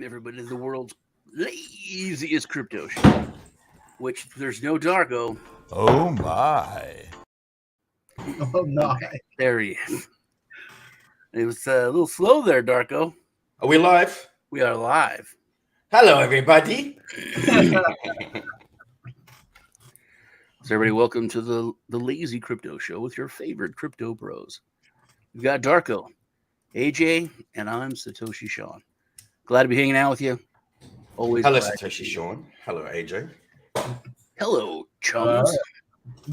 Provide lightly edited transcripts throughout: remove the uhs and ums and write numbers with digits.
everybody, to the world's laziest crypto show, which there's no Darko. Oh my. Oh no. There he is. It was a little slow there, Darko. Are we live? We are live. Hello, everybody. So everybody, welcome to the Lazy Crypto Show with your favorite crypto bros. We've got Darko, AJ, and I'm Satoshi Sean. Glad to be hanging out with you. Always. Hello, Satoshi Sean. Hello, AJ. Hello, chums.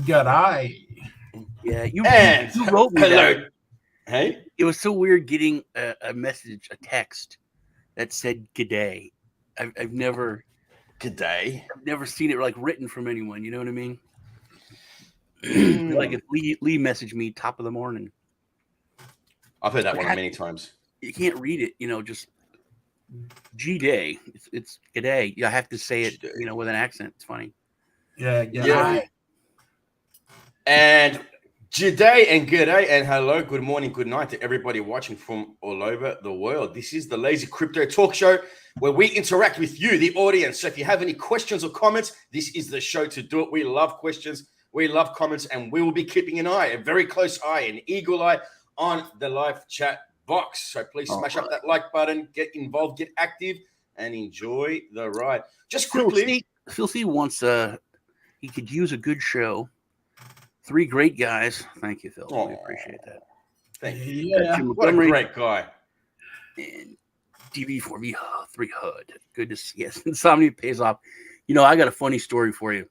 Good eye. Yeah, you And wrote me hello. that. Hey. It was so weird getting a message, a text that said "G'day." I've never seen it like written from anyone. You know what I mean? Like if Lee messaged me top of the morning. I've heard that one many times. You can't read it, just G-Day. It's G'day. I have to say it, G-Day. With an accent. It's funny. Yeah. And G'day and g'day and hello, good morning, good night to everybody watching from all over the world. This is the Lazy Crypto Talk Show where we interact with you, the audience. So if you have any questions or comments, this is the show to do it. We love questions, we love comments, and we will be keeping an eye, a very close eye, an eagle eye on the live chat box. So please smash up that like button, get involved, get active, and enjoy the ride. Just quickly. Phil C wants he could use a good show. 3 great guys. Thank you, Phil. We appreciate that. Thank you. Yeah. What a great guy. And TV for me, 3 HUD. Good to see. Yes, Insomnia pays off. I got a funny story for you.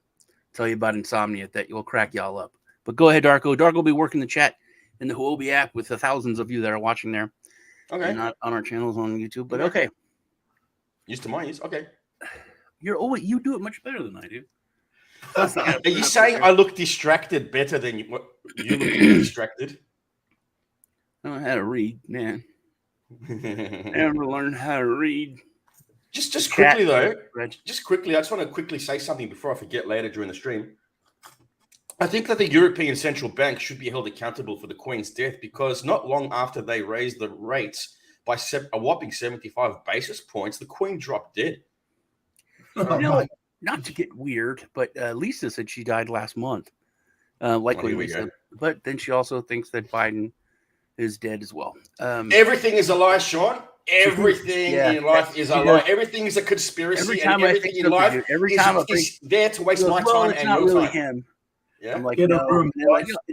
Tell you about Insomnia that will crack y'all up. But go ahead, Darko. Darko will be working the chat in the Huobi app with the thousands of you that are watching there. Okay. And not on our channels on YouTube. But okay. Used to my use. Okay. You do it much better than I do. Are you saying I look distracted better than you? What, you look distracted? I don't know how to read, man. I never learned how to read. Just quickly though. Just quickly, I just want to quickly say something before I forget later during the stream. I think that the European Central Bank should be held accountable for the Queen's death because not long after they raised the rates by a whopping 75 basis points, the Queen dropped dead. Not to get weird, but Lisa said she died last month. Lisa. But then she also thinks that Biden is dead as well. Everything is a lie, Sean. Everything in life is a lie. Everything is a conspiracy. Everything in life is there to waste my time and your really time. Him. Yeah. I'm like,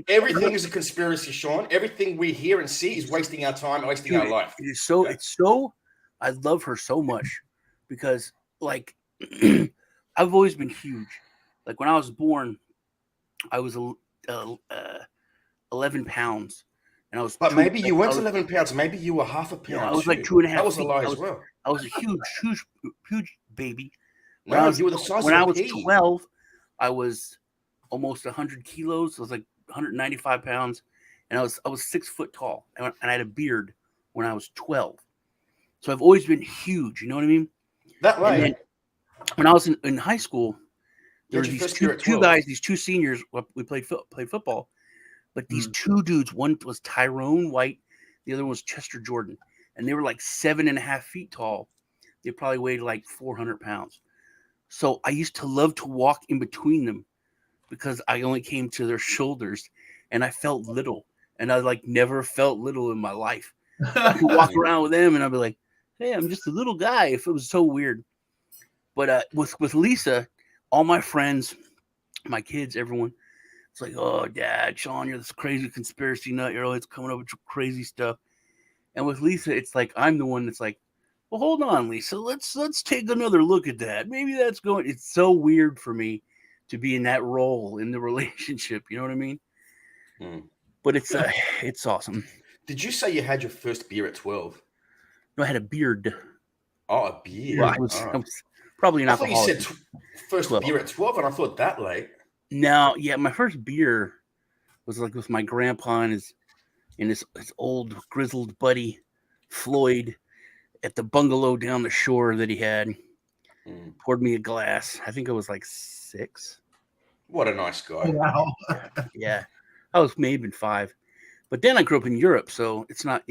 everything is a conspiracy, Sean. Everything we hear and see is wasting our time, wasting our life. It is so. It's so. I love her so much because, I've always been huge. Like when I was born, I was 11 pounds, and I was. But maybe you weren't 11 pounds. Maybe you were half a pound. Yeah, I was like 2.5. That was a lie as well. I was a huge baby. You were the size when of I a was pea. 12, I was almost 100 kilos. I was like 195 pounds, and I was 6 foot tall, and I had a beard when I was 12. So I've always been huge. You know what I mean? That way. When I was in high school, there were these two guys, these 2 seniors. We played football, but these 2 dudes. One was Tyrone White, the other one was Chester Jordan, and they were like 7.5 feet tall. They probably weighed like 400 pounds. So I used to love to walk in between them because I only came to their shoulders, and I felt little, and I never felt little in my life. I could walk around with them, and I'd be like, "Hey, I'm just a little guy." If it was so weird. But with Lisa, all my friends, my kids, everyone, it's like, "Oh, Dad, Sean, you're this crazy conspiracy nut. You're always coming up with crazy stuff." And with Lisa, it's like I'm the one that's like, "Well, hold on, Lisa. Let's take another look at that. Maybe that's going." It's so weird for me to be in that role in the relationship. You know what I mean? But it's awesome. Did you say you had your first beer at 12? No, I had a beard. Oh, a beer. Well, I was probably an alcoholic. I thought you said first 12. Beer at 12, and I thought that late. No, yeah, my first beer was with my grandpa and his old grizzled buddy Floyd at the bungalow down the shore that he had. Poured me a glass. I think I was like 6. What a nice guy. Oh, wow. Yeah, I was maybe 5. But then I grew up in Europe, so it's not,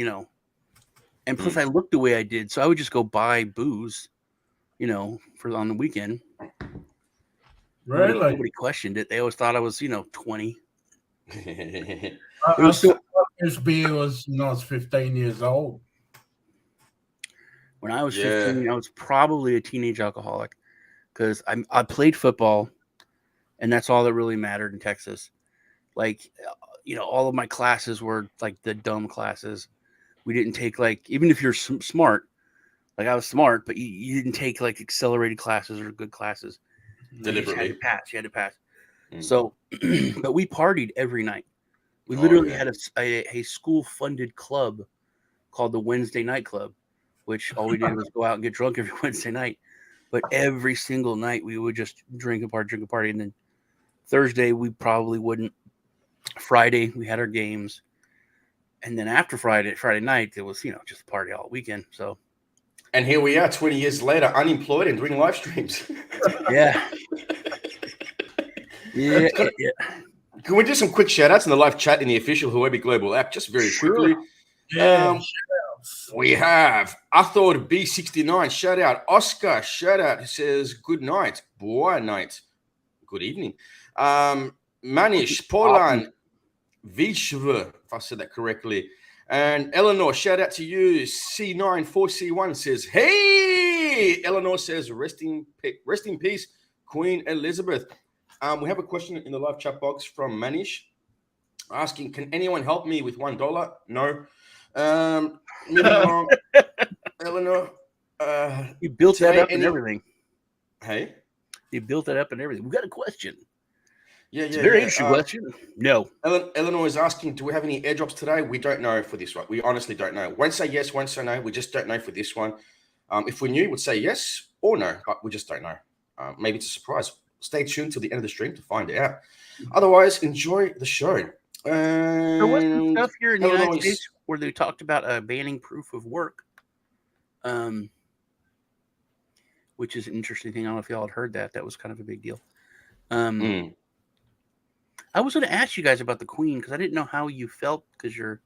And plus, I looked the way I did, so I would just go buy booze, for on the weekend. Really? Nobody questioned it. They always thought I was, 20. I was so- this beer was when I was 15 years old. When I was 15, I was probably a teenage alcoholic because I played football, and that's all that really mattered in Texas. Like, all of my classes were like the dumb classes. We didn't take even if you're smart, like I was smart, but you didn't take like accelerated classes or good classes. Deliberately. You had to pass. So, but we partied every night. We literally had a school-funded club called the Wednesday Night Club, which all we did was go out and get drunk every Wednesday night. But every single night we would just drink a party. And then Thursday we probably wouldn't. Friday we had our games. And then after Friday night, it was, just party all weekend. So. And here we are 20 years later, unemployed and doing live streams. Yeah. Yeah. Can we do some quick shout outs in the live chat in the official Huobi Global app? Just very quickly. Yeah. We have Athord B69, shout out. Oscar, shout out. He says, good night. Boa night. Good evening. Manish, Polan, Vishva, if I said that correctly. And Eleanor, shout out to you. C94C1 says, hey! Eleanor says, rest in peace, Queen Elizabeth. We have a question in the live chat box from Manish asking, can anyone help me with $1? No. Moving along. Eleanor. You built that up and everything. Hey? You built that up and everything. We got a question. Yeah, it's a very interesting question. No. Eleanor is asking, do we have any airdrops today? We don't know for this one. We honestly don't know. Won't say yes, won't say no. We just don't know for this one. If we knew, we'd say yes or no, but we just don't know. Maybe it's a surprise. Stay tuned till the end of the stream to find out. Otherwise, enjoy the show. There was some stuff here in the United States where they talked about banning proof of work, which is an interesting thing. I don't know if y'all had heard that. That was kind of a big deal. I was going to ask you guys about the Queen because I didn't know how you felt because you're,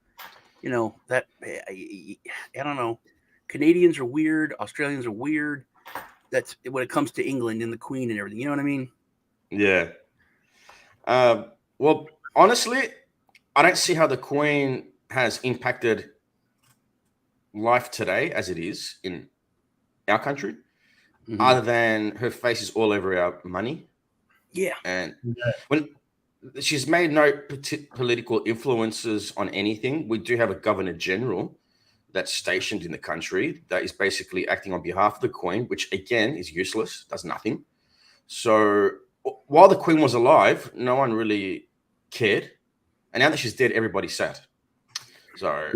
that I don't know. Canadians are weird. Australians are weird. That's when it comes to England and the Queen and everything. You know what I mean? Yeah. Well, honestly, I don't see how the Queen has impacted life today as it is in our country, other than her face is all over our money. Yeah. And when she's made no political influences on anything, we do have a Governor General that's stationed in the country that is basically acting on behalf of the Queen, which again is useless, does nothing. So while the Queen was alive, no one really cared. And now that she's dead, everybody's sad. So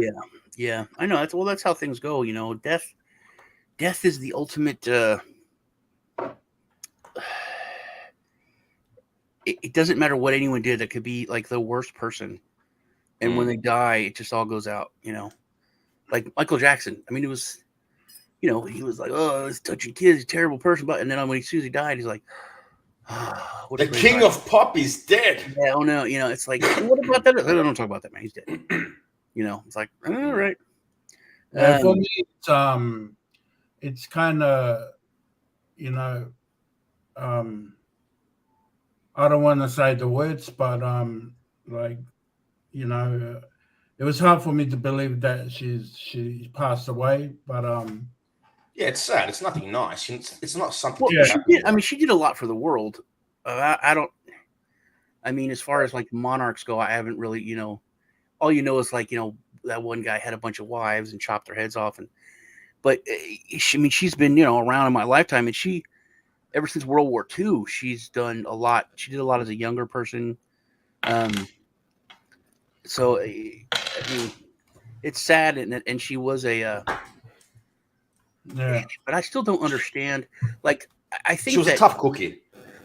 yeah, I know. That's how things go. Death is the ultimate. It doesn't matter what anyone did. That could be like the worst person, and when they die, it just all goes out. Like Michael Jackson. I mean, it was, he was like, oh, he's touching kids, he's a terrible person. But and then when he died, he's like, oh, the king of pop is dead. Yeah, oh no, it's like, what about that? I don't talk about that, man. He's dead. It's like, all right. For me, it's kind of, I don't want to say the words, but it was hard for me to believe that she passed away. But yeah, it's sad. It's nothing nice. It's not something. Well, she did a lot for the world. As far as like monarchs go, I haven't really, all is like, that one guy had a bunch of wives and chopped their heads off. But she's been, around in my lifetime, and ever since World War II, she's done a lot. She did a lot as a younger person. So, it's sad, and she was a. But I still don't understand. Like, I think she was a tough cookie.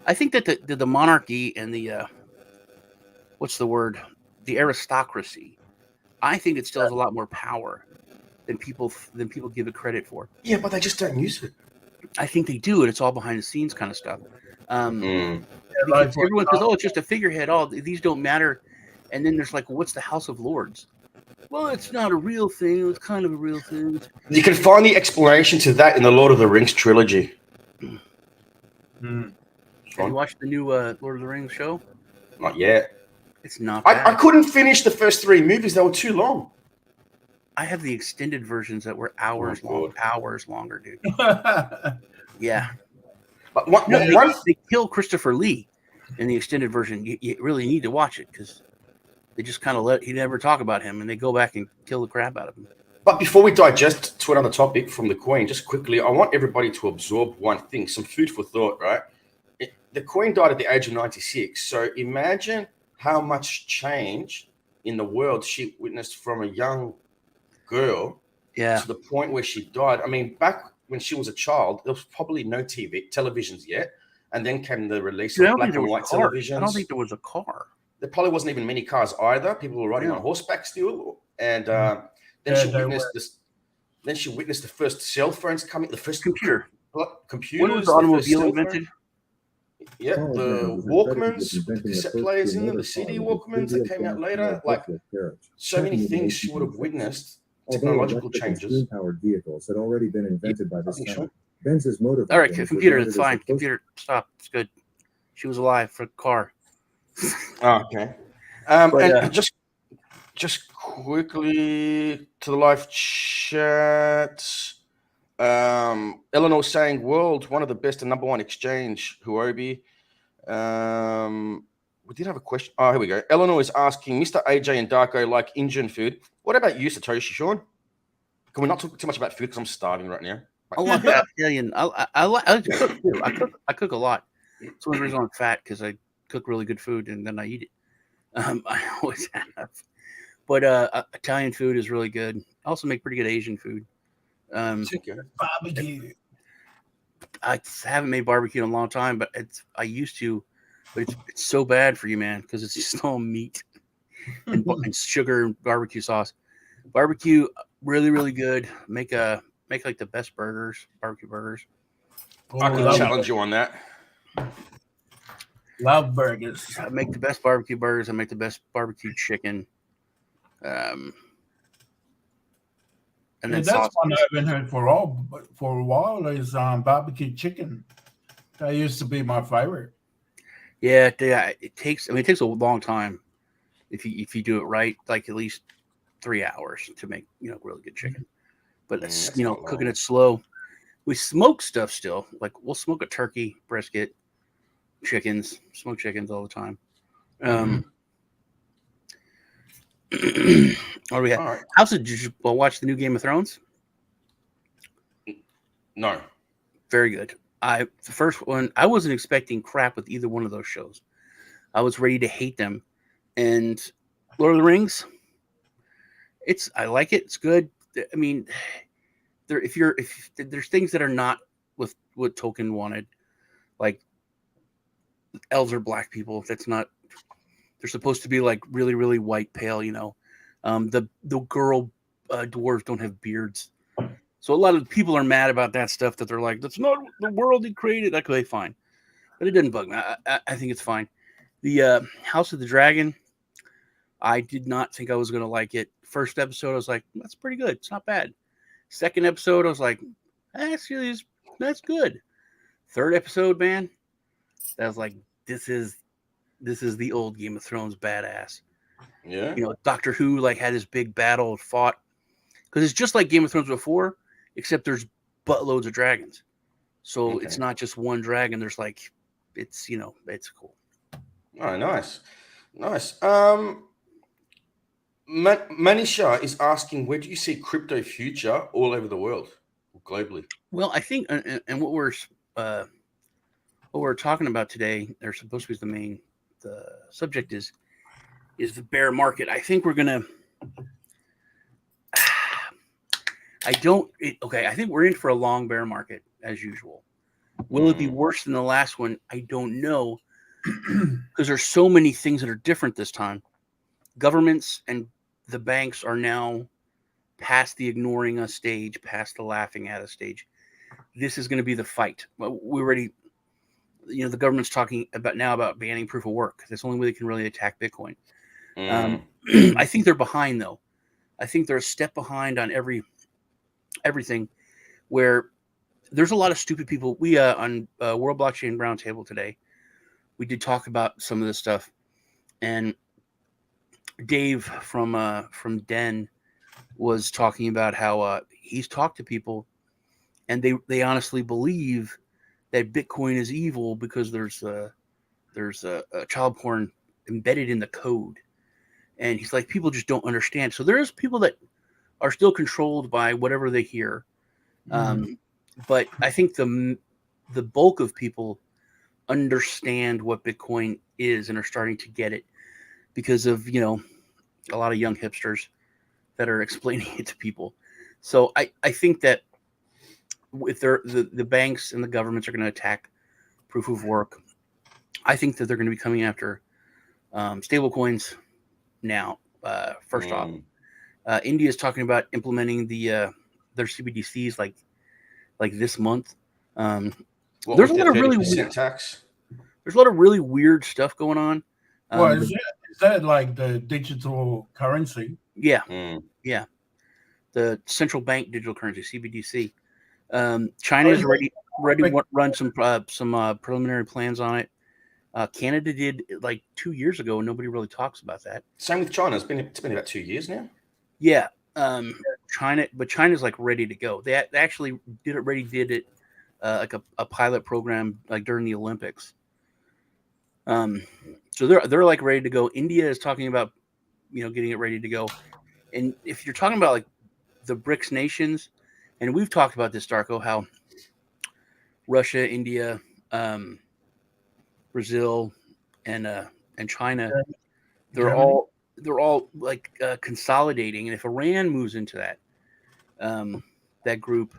I think that the monarchy and the what's the word? The aristocracy. I think it still has a lot more power than people give it credit for. Yeah, but they just don't use it. I think they do, and it's all behind the scenes kind of stuff. Because everyone says, "Oh, it's just a figurehead. Oh, these don't matter." And then there's like, "What's the House of Lords?" Well, it's not a real thing. It's kind of a real thing. You can find the explanation to that in the Lord of the Rings trilogy. Mm. Have you watched the new Lord of the Rings show? Not yet. It's not bad. I couldn't finish the first 3 movies. They were too long. I have the extended versions that were hours long. Hours longer, dude. Yeah. But they kill Christopher Lee in the extended version. You really need to watch it because they just kind of he never talk about him, and they go back and kill the crap out of him. But before we digest to another topic from the Queen, just quickly, I want everybody to absorb one thing, some food for thought, right? The Queen died at the age of 96. So imagine how much change in the world she witnessed from a young girl to the point where she died. I mean, back when she was a child, there was probably no televisions yet. And then came the release of black and white televisions. I don't think there was a car. There probably wasn't even many cars either. People were riding on horseback still. And then she witnessed the first cell phones coming, the first computers. When was the automobile invented? Yeah, the Walkmans, the cassette players in them, the CD Walkmans that came out later. Like, so many things she would have witnessed. Technological changes. Powered vehicles had already been invented by this time. Benz's motor. All right, computer, it's fine. Computer, stop. It's good. She was alive for the car. Okay. And just quickly to the live chat. Eleanor saying world, one of the best and number one exchange, Huobi. We did have a question. Oh, here we go. Eleanor is asking, Mr. AJ and Darko like Indian food. What about you, Satoshi Sean? Can we not talk too much about food because I'm starving right now? I like that Italian. I like to cook too. I cook a lot. It's one of the reasons I'm fat because I cook really good food and then I eat it. I always have. But Italian food is really good. I also make pretty good Asian food. Barbecue. I haven't made barbecue in a long time, but I used to. But it's so bad for you, man, because it's just all meat and sugar and barbecue sauce. Barbecue, really, really good. Make like the best barbecue burgers. I can challenge you on that. Love burgers. I make the best barbecue burgers. I make the best barbecue chicken. And then that's one I've been heard for a while is barbecue chicken. That used to be my favorite. Yeah, it takes a long time if you do it right, like at least 3 hours to make really good chicken. But cooking it slow. We smoke stuff still. Like we'll smoke a turkey, brisket, smoke chickens all the time. What do we have? Right. Did you watch the new Game of Thrones? No. Very good. The first one, I wasn't expecting crap with either one of those shows. I was ready to hate them. And Lord of the Rings, I like it. It's good. I mean, if there's things that are not with what Tolkien wanted, like elves are black people. That's not. They're supposed to be like really, really white, pale. The girl dwarves don't have beards. So a lot of people are mad about that stuff, that they're like, that's not the world he created. Okay, fine. But it didn't bug me. I think it's fine. The House of the Dragon, I did not think I was going to like it. First episode, I was like, that's pretty good. It's not bad. Second episode, I was like, actually, that's good. Third episode, man, I was like, this is the old Game of Thrones badass. Yeah. Doctor Who had his big battle, fought. Because it's just like Game of Thrones before, except there's buttloads of dragons. So it's not just one dragon. There's it's cool. Oh, nice. Manisha is asking, where do you see crypto future all over the world, globally? Well, I think, and what we're talking about today, they're supposed to be the subject is the bear market. I think we're gonna. I think we're in for a long bear market as usual. Will it be worse than the last one? I don't know, because there's so many things that are different this time. Governments and the banks are now past the ignoring us stage, past the laughing at us stage. This is going to be the fight. We already, the government's talking about banning proof of work. That's the only way they can really attack Bitcoin. I think they're behind though. I think they're a step behind on everything. Where there's a lot of stupid people. We on World Blockchain Roundtable today, we did talk about some of this stuff, and Dave from Den was talking about how he's talked to people, and they honestly believe that Bitcoin is evil because there's a child porn embedded in the code, and he's like, people just don't understand. So there's people that are still controlled by whatever they hear, but I think the bulk of people understand what Bitcoin is and are starting to get it because of a lot of young hipsters that are explaining it to people. So I think that if the banks and the governments are going to attack proof of work, I think that they're going to be coming after stable coins now. First off, India is talking about implementing their CBDCs like this month. There's a lot of really weird tax. There's a lot of really weird stuff going on. Is that like the digital currency? Yeah, yeah. The central bank digital currency, CBDC. China is ready to run some preliminary plans on it. Canada did like 2 years ago, and nobody really talks about that. Same with China. It's been about 2 years now. Yeah, China's like ready to go. They actually did it like a pilot program like during the Olympics. So they're like ready to go. India is talking about getting it ready to go. And if you're talking about like the BRICS nations, and we've talked about this, Darko, how Russia, India, Brazil, and China, they're all like consolidating. And if Iran moves into that group,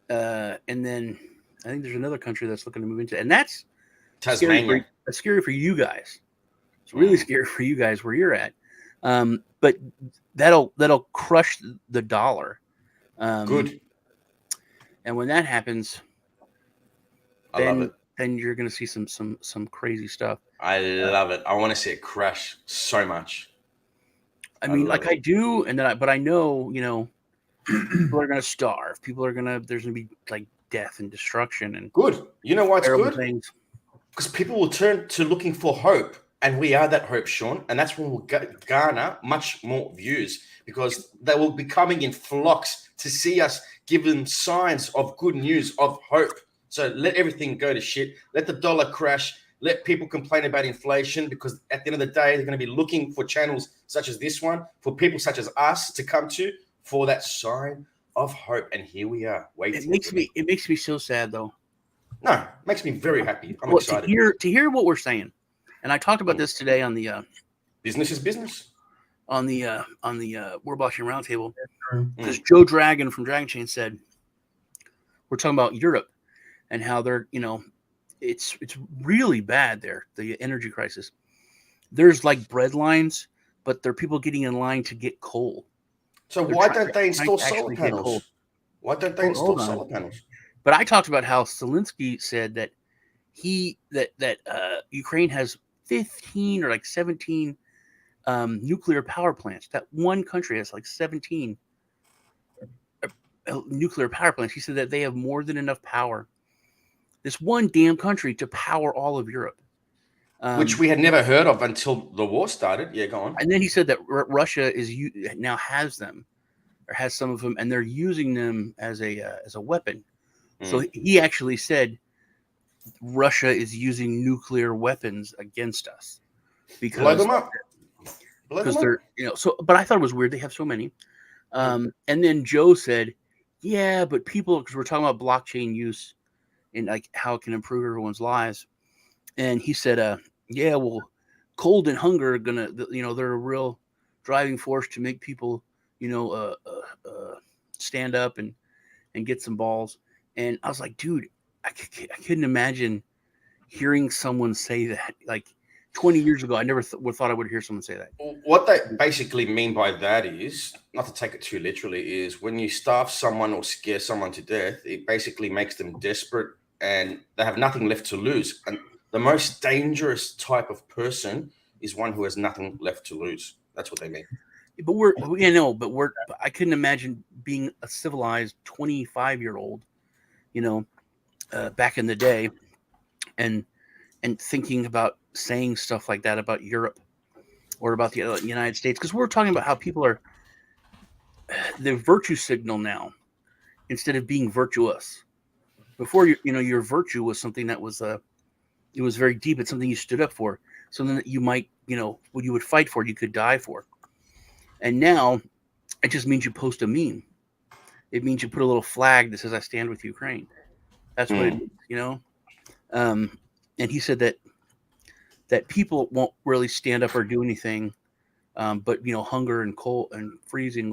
and then I think there's another country that's looking to move into it, and that's Tasmania. That's scary for you guys. It's really scary for you guys where you're at. But that'll crush the dollar. Good. And when that happens, I love it. Then you're going to see some crazy stuff. I love it. I want to see it crash so much. I mean, like I do, but I know, people are going to starve. There's going to be like death and destruction and good. You know why it's good? Things. Because people will turn to looking for hope, and we are that hope, Sean. And that's when we'll garner much more views because they will be coming in flocks to see us give them signs of good news, of hope. So let everything go to shit. Let the dollar crash. Let people complain about inflation because at the end of the day, they're going to be looking for channels such as this one, for people such as us to come to for that sign of hope. And here we are waiting. It makes me so sad though. No, it makes me very happy. I'm excited to hear what we're saying. And I talked about this today on the business is business on the World Blockchain Roundtable because Joe Dragon from Dragonchain said we're talking about Europe and how they're it's really bad there, the energy crisis. There's like bread lines, but there are people getting in line to get coal. So why don't they install solar panels? Why don't they install solar panels? But I talked about how Zelensky said that Ukraine has 15 or like 17 nuclear power plants. That one country has like 17 nuclear power plants. He said that they have more than enough power. This one damn country to power all of Europe. Which we had never heard of until the war started. Yeah, go on. And then he said that Russia now has them or has some of them, and they're using them as a weapon. So he actually said Russia is using nuclear weapons against us because blow them up. Because they're but I thought it was weird they have so many. And then Joe said, yeah, but people, because we're talking about blockchain use and like how it can improve everyone's lives. And he said, yeah, well, cold and hunger are gonna, they're a real driving force to make people, stand up and get some balls. And I was like, dude, I couldn't imagine hearing someone say that. Like 20 years ago, I never thought I would hear someone say that. What they basically mean by that is, not to take it too literally, is when you starve someone or scare someone to death, it basically makes them desperate and they have nothing left to lose. And the most dangerous type of person is one who has nothing left to lose. That's what they mean. But I couldn't imagine being a civilized 25-year-old, back in the day, and thinking about saying stuff like that about Europe or about the United States, because we're talking about how people are the virtue signal now instead of being virtuous. Before, your virtue was something that was it was very deep. It's something you stood up for, something that you might, what you would fight for, you could die for. And now it just means you post a meme. It means you put a little flag that says "I stand with Ukraine." That's what it means, And he said that people won't really stand up or do anything, but hunger and cold and freezing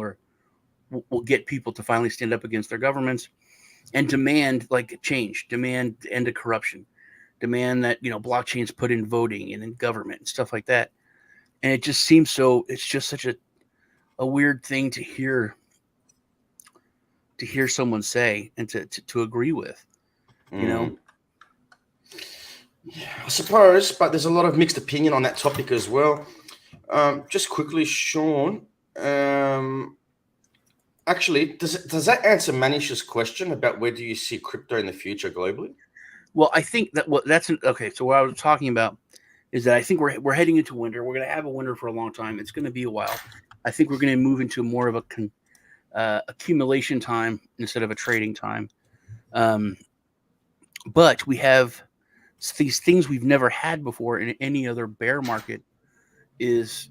will get people to finally stand up against their governments and demand change, demand the end of corruption, demand that blockchains put in voting and in government and stuff like that. And it just seems so. It's just such a weird thing to hear someone say and to agree with, Yeah, I suppose, but there's a lot of mixed opinion on that topic as well. Just quickly, Sean. Actually, does that answer Manish's question about where do you see crypto in the future globally? Well, I think that okay. So what I was talking about is that I think we're heading into winter. We're going to have a winter for a long time. It's going to be a while. I think we're going to move into more of a accumulation time instead of a trading time. But we have these things we've never had before in any other bear market is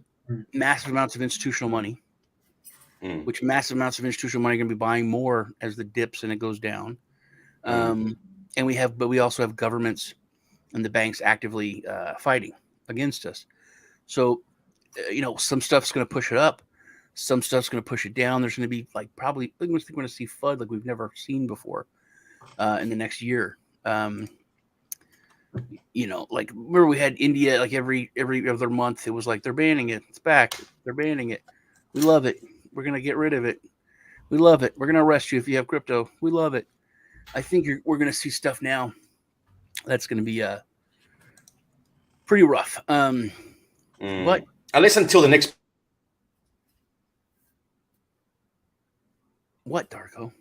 massive amounts of institutional money, which massive amounts of institutional money are going to be buying more as the dips and it goes down. And we also have governments and the banks actively fighting against us. So, some stuff's going to push it up. Some stuff's going to push it down. There's going to be probably, I think we're going to see FUD like we've never seen before in the next year. Where we had India, every other month, it was they're banning it. It's back. They're banning it. We love it. We're going to get rid of it. We love it. We're going to arrest you if you have crypto. We love it. I think we're going to see stuff now that's going to be pretty rough. But at least until the next. What, Darko?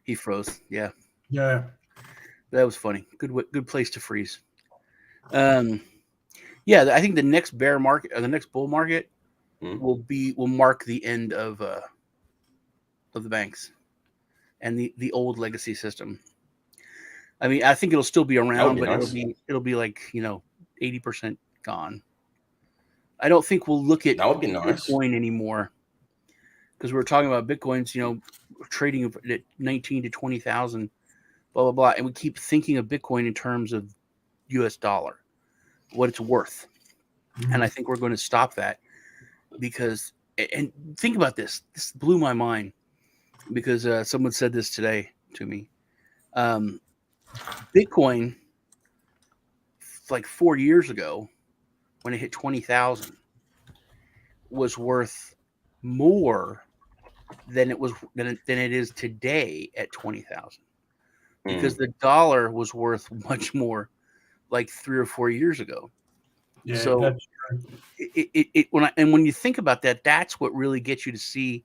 He froze. Yeah. Yeah. That was funny. Good place to freeze. Yeah, I think the next bear market or the next bull market will mark the end of the banks and the old legacy system. I mean, I think it'll still be around, but nice. it'll be 80% gone. I don't think we'll look at Bitcoin anymore because we were talking about Bitcoins, trading at 19 to 20,000, blah blah blah, and we keep thinking of Bitcoin in terms of U.S. dollar, what it's worth, and I think we're going to stop that because. And think about this. This blew my mind because someone said this today to me. Bitcoin, 4 years ago, when it hit 20,000, was worth more than it is today at 20,000, because the dollar was worth much more 3 or 4 years ago. Yeah, so that's true. when you think about that, that's what really gets you to see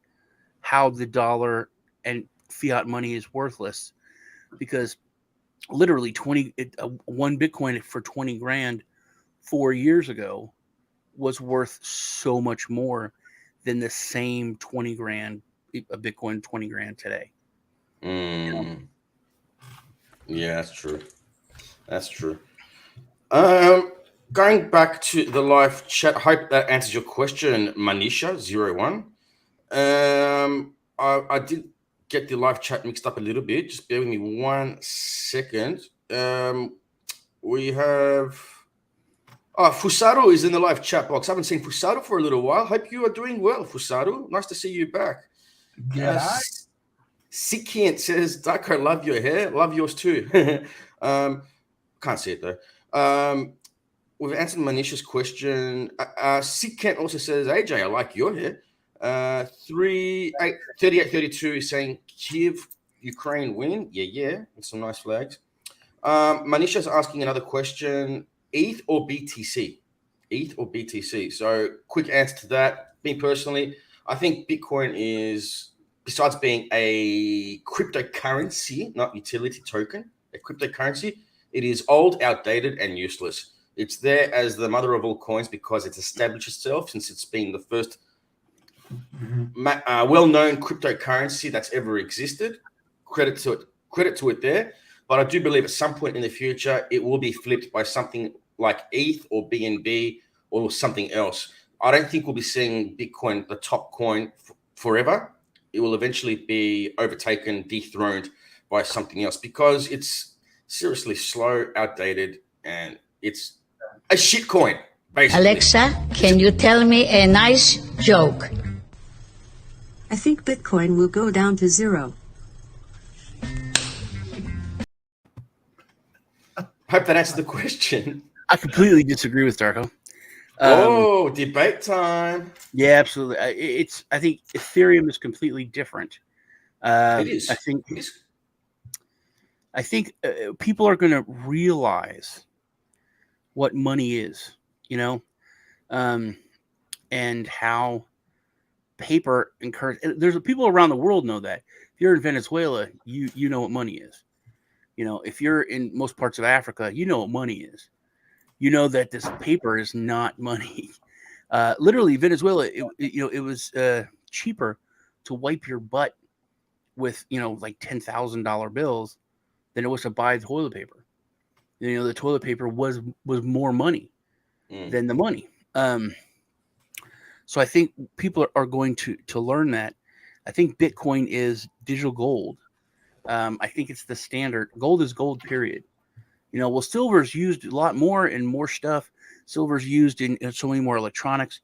how the dollar and fiat money is worthless, because literally one Bitcoin for 20 grand 4 years ago was worth so much more than the same 20 grand, a Bitcoin 20 grand today. Yeah, that's true. That's true. Going back to the live chat, hope that answers your question, Manisha01. I did get the live chat mixed up a little bit. Just bear with me 1 second. We have Fusaru is in the live chat box. I haven't seen Fusaru for a little while. Hope you are doing well, Fusaru. Nice to see you back. Yeah. Sikiant says, Darko, love your hair. Love yours too. Can't see it though. We've answered Manisha's question. Sikiant also says, AJ, I like your hair. 3832 is saying Kiev, Ukraine win. Yeah. With some nice flags. Manisha's asking another question. ETH or BTC? ETH or BTC? So quick answer to that. Me personally, I think Bitcoin is, besides being a cryptocurrency, not utility token, a cryptocurrency, it is old, outdated, and useless. It's there as the mother of all coins because it's established itself since it's been the first well-known cryptocurrency that's ever existed. Credit to it there. But I do believe at some point in the future, it will be flipped by something like ETH or BNB or something else. I don't think we'll be seeing Bitcoin, the top coin, forever. It will eventually be overtaken, dethroned by something else because it's seriously slow, outdated, and it's a shit coin, basically. Alexa, can you tell me a nice joke? I think Bitcoin will go down to zero. Hope that answers the question. I completely disagree with Darko. Debate time. Yeah, absolutely. I think Ethereum is completely different. It is. I think people are going to realize what money is, and how paper and currency. There's people around the world know that. If you're in Venezuela, you know what money is. If you're in most parts of Africa, you know what money is. You know that this paper is not money. Literally, Venezuela, it was cheaper to wipe your butt with like $10,000 bills than it was to buy toilet paper. The toilet paper was more money than the money. So I think people are going to learn that. I think Bitcoin is digital gold. I think it's the standard. Gold is gold, period. Well, silver is used a lot more in more stuff. Silver is used in so many more electronics.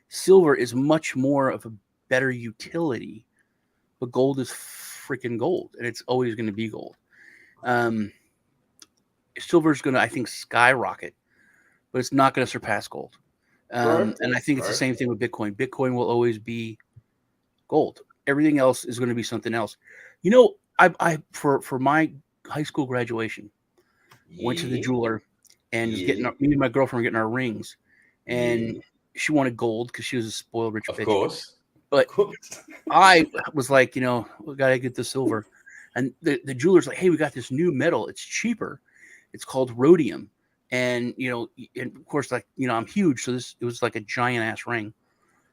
Silver is much more of a better utility, but gold is freaking gold, and it's always going to be gold. Silver is going to, I think, skyrocket, but it's not going to surpass gold. And I think it's the same thing with Bitcoin. Bitcoin will always be gold. Everything else is going to be something else. I for my high school graduation, went to the jeweler and was getting me and my girlfriend were getting our rings, and she wanted gold because she was a spoiled rich bitch. Of course. But I was like, we gotta get the silver. And the jeweler's like, hey, we got this new metal. It's cheaper. It's called rhodium. And and of course, I'm huge, so it was like a giant ass ring.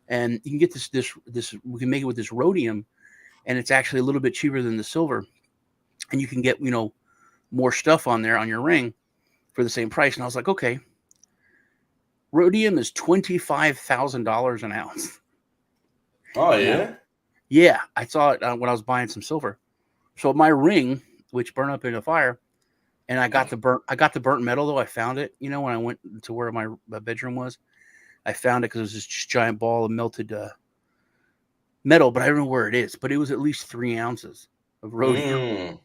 And you can get this we can make it with this rhodium, and it's actually a little bit cheaper than the silver. And you can get, more stuff on there on your ring for the same price. And I was like, okay, rhodium is $25,000 an ounce. Oh yeah. Yeah. I saw it when I was buying some silver. So my ring, which burned up in a fire, and I got the burnt metal though. I found it, when I went to where my bedroom was, I found it because it was this giant ball of melted metal, but I don't know where it is, but it was at least 3 ounces of rhodium.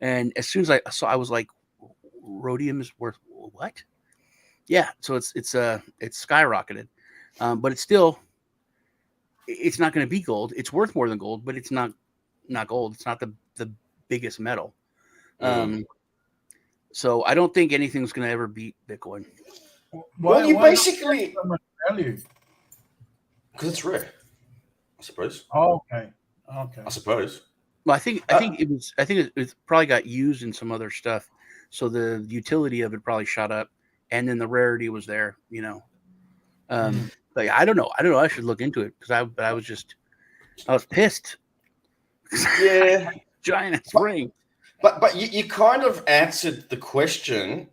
And as soon as I saw, I was like, rhodium is worth what? Yeah. So it's skyrocketed. But it's not going to be gold. It's worth more than gold, but it's not gold. It's not the biggest metal. So I don't think anything's going to ever beat Bitcoin. Well, you basically, because it's rare, I suppose. Oh, okay. I suppose. Well, I think it probably got used in some other stuff, so the utility of it probably shot up, and then the rarity was there, But I don't know. I should look into it because I was pissed. Yeah, giant ass ring. But you kind of answered the question,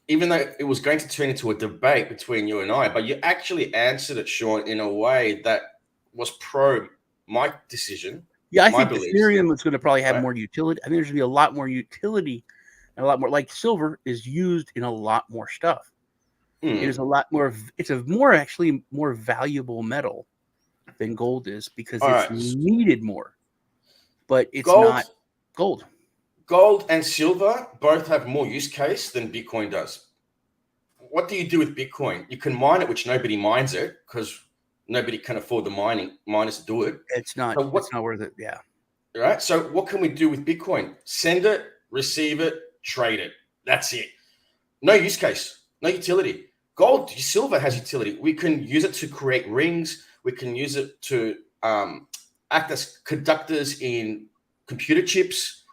even though it was going to turn into a debate between you and I. But you actually answered it, Sean, in a way that was pro my decision. Yeah, I think Ethereum is going to probably have more utility. I think there's going to be a lot more utility and a lot more, like silver is used in a lot more stuff. It is a lot more. It's actually more valuable metal than gold is because it's needed more. But it's not gold. Gold and silver both have more use case than Bitcoin does. What do you do with Bitcoin? You can mine it, which nobody mines it because nobody can afford the miners to do it. It's not. So it's not worth it. Yeah. Right. So what can we do with Bitcoin? Send it, receive it, trade it. That's it. No use case, no utility. Gold, silver has utility. We can use it to create rings. We can use it to act as conductors in computer chips,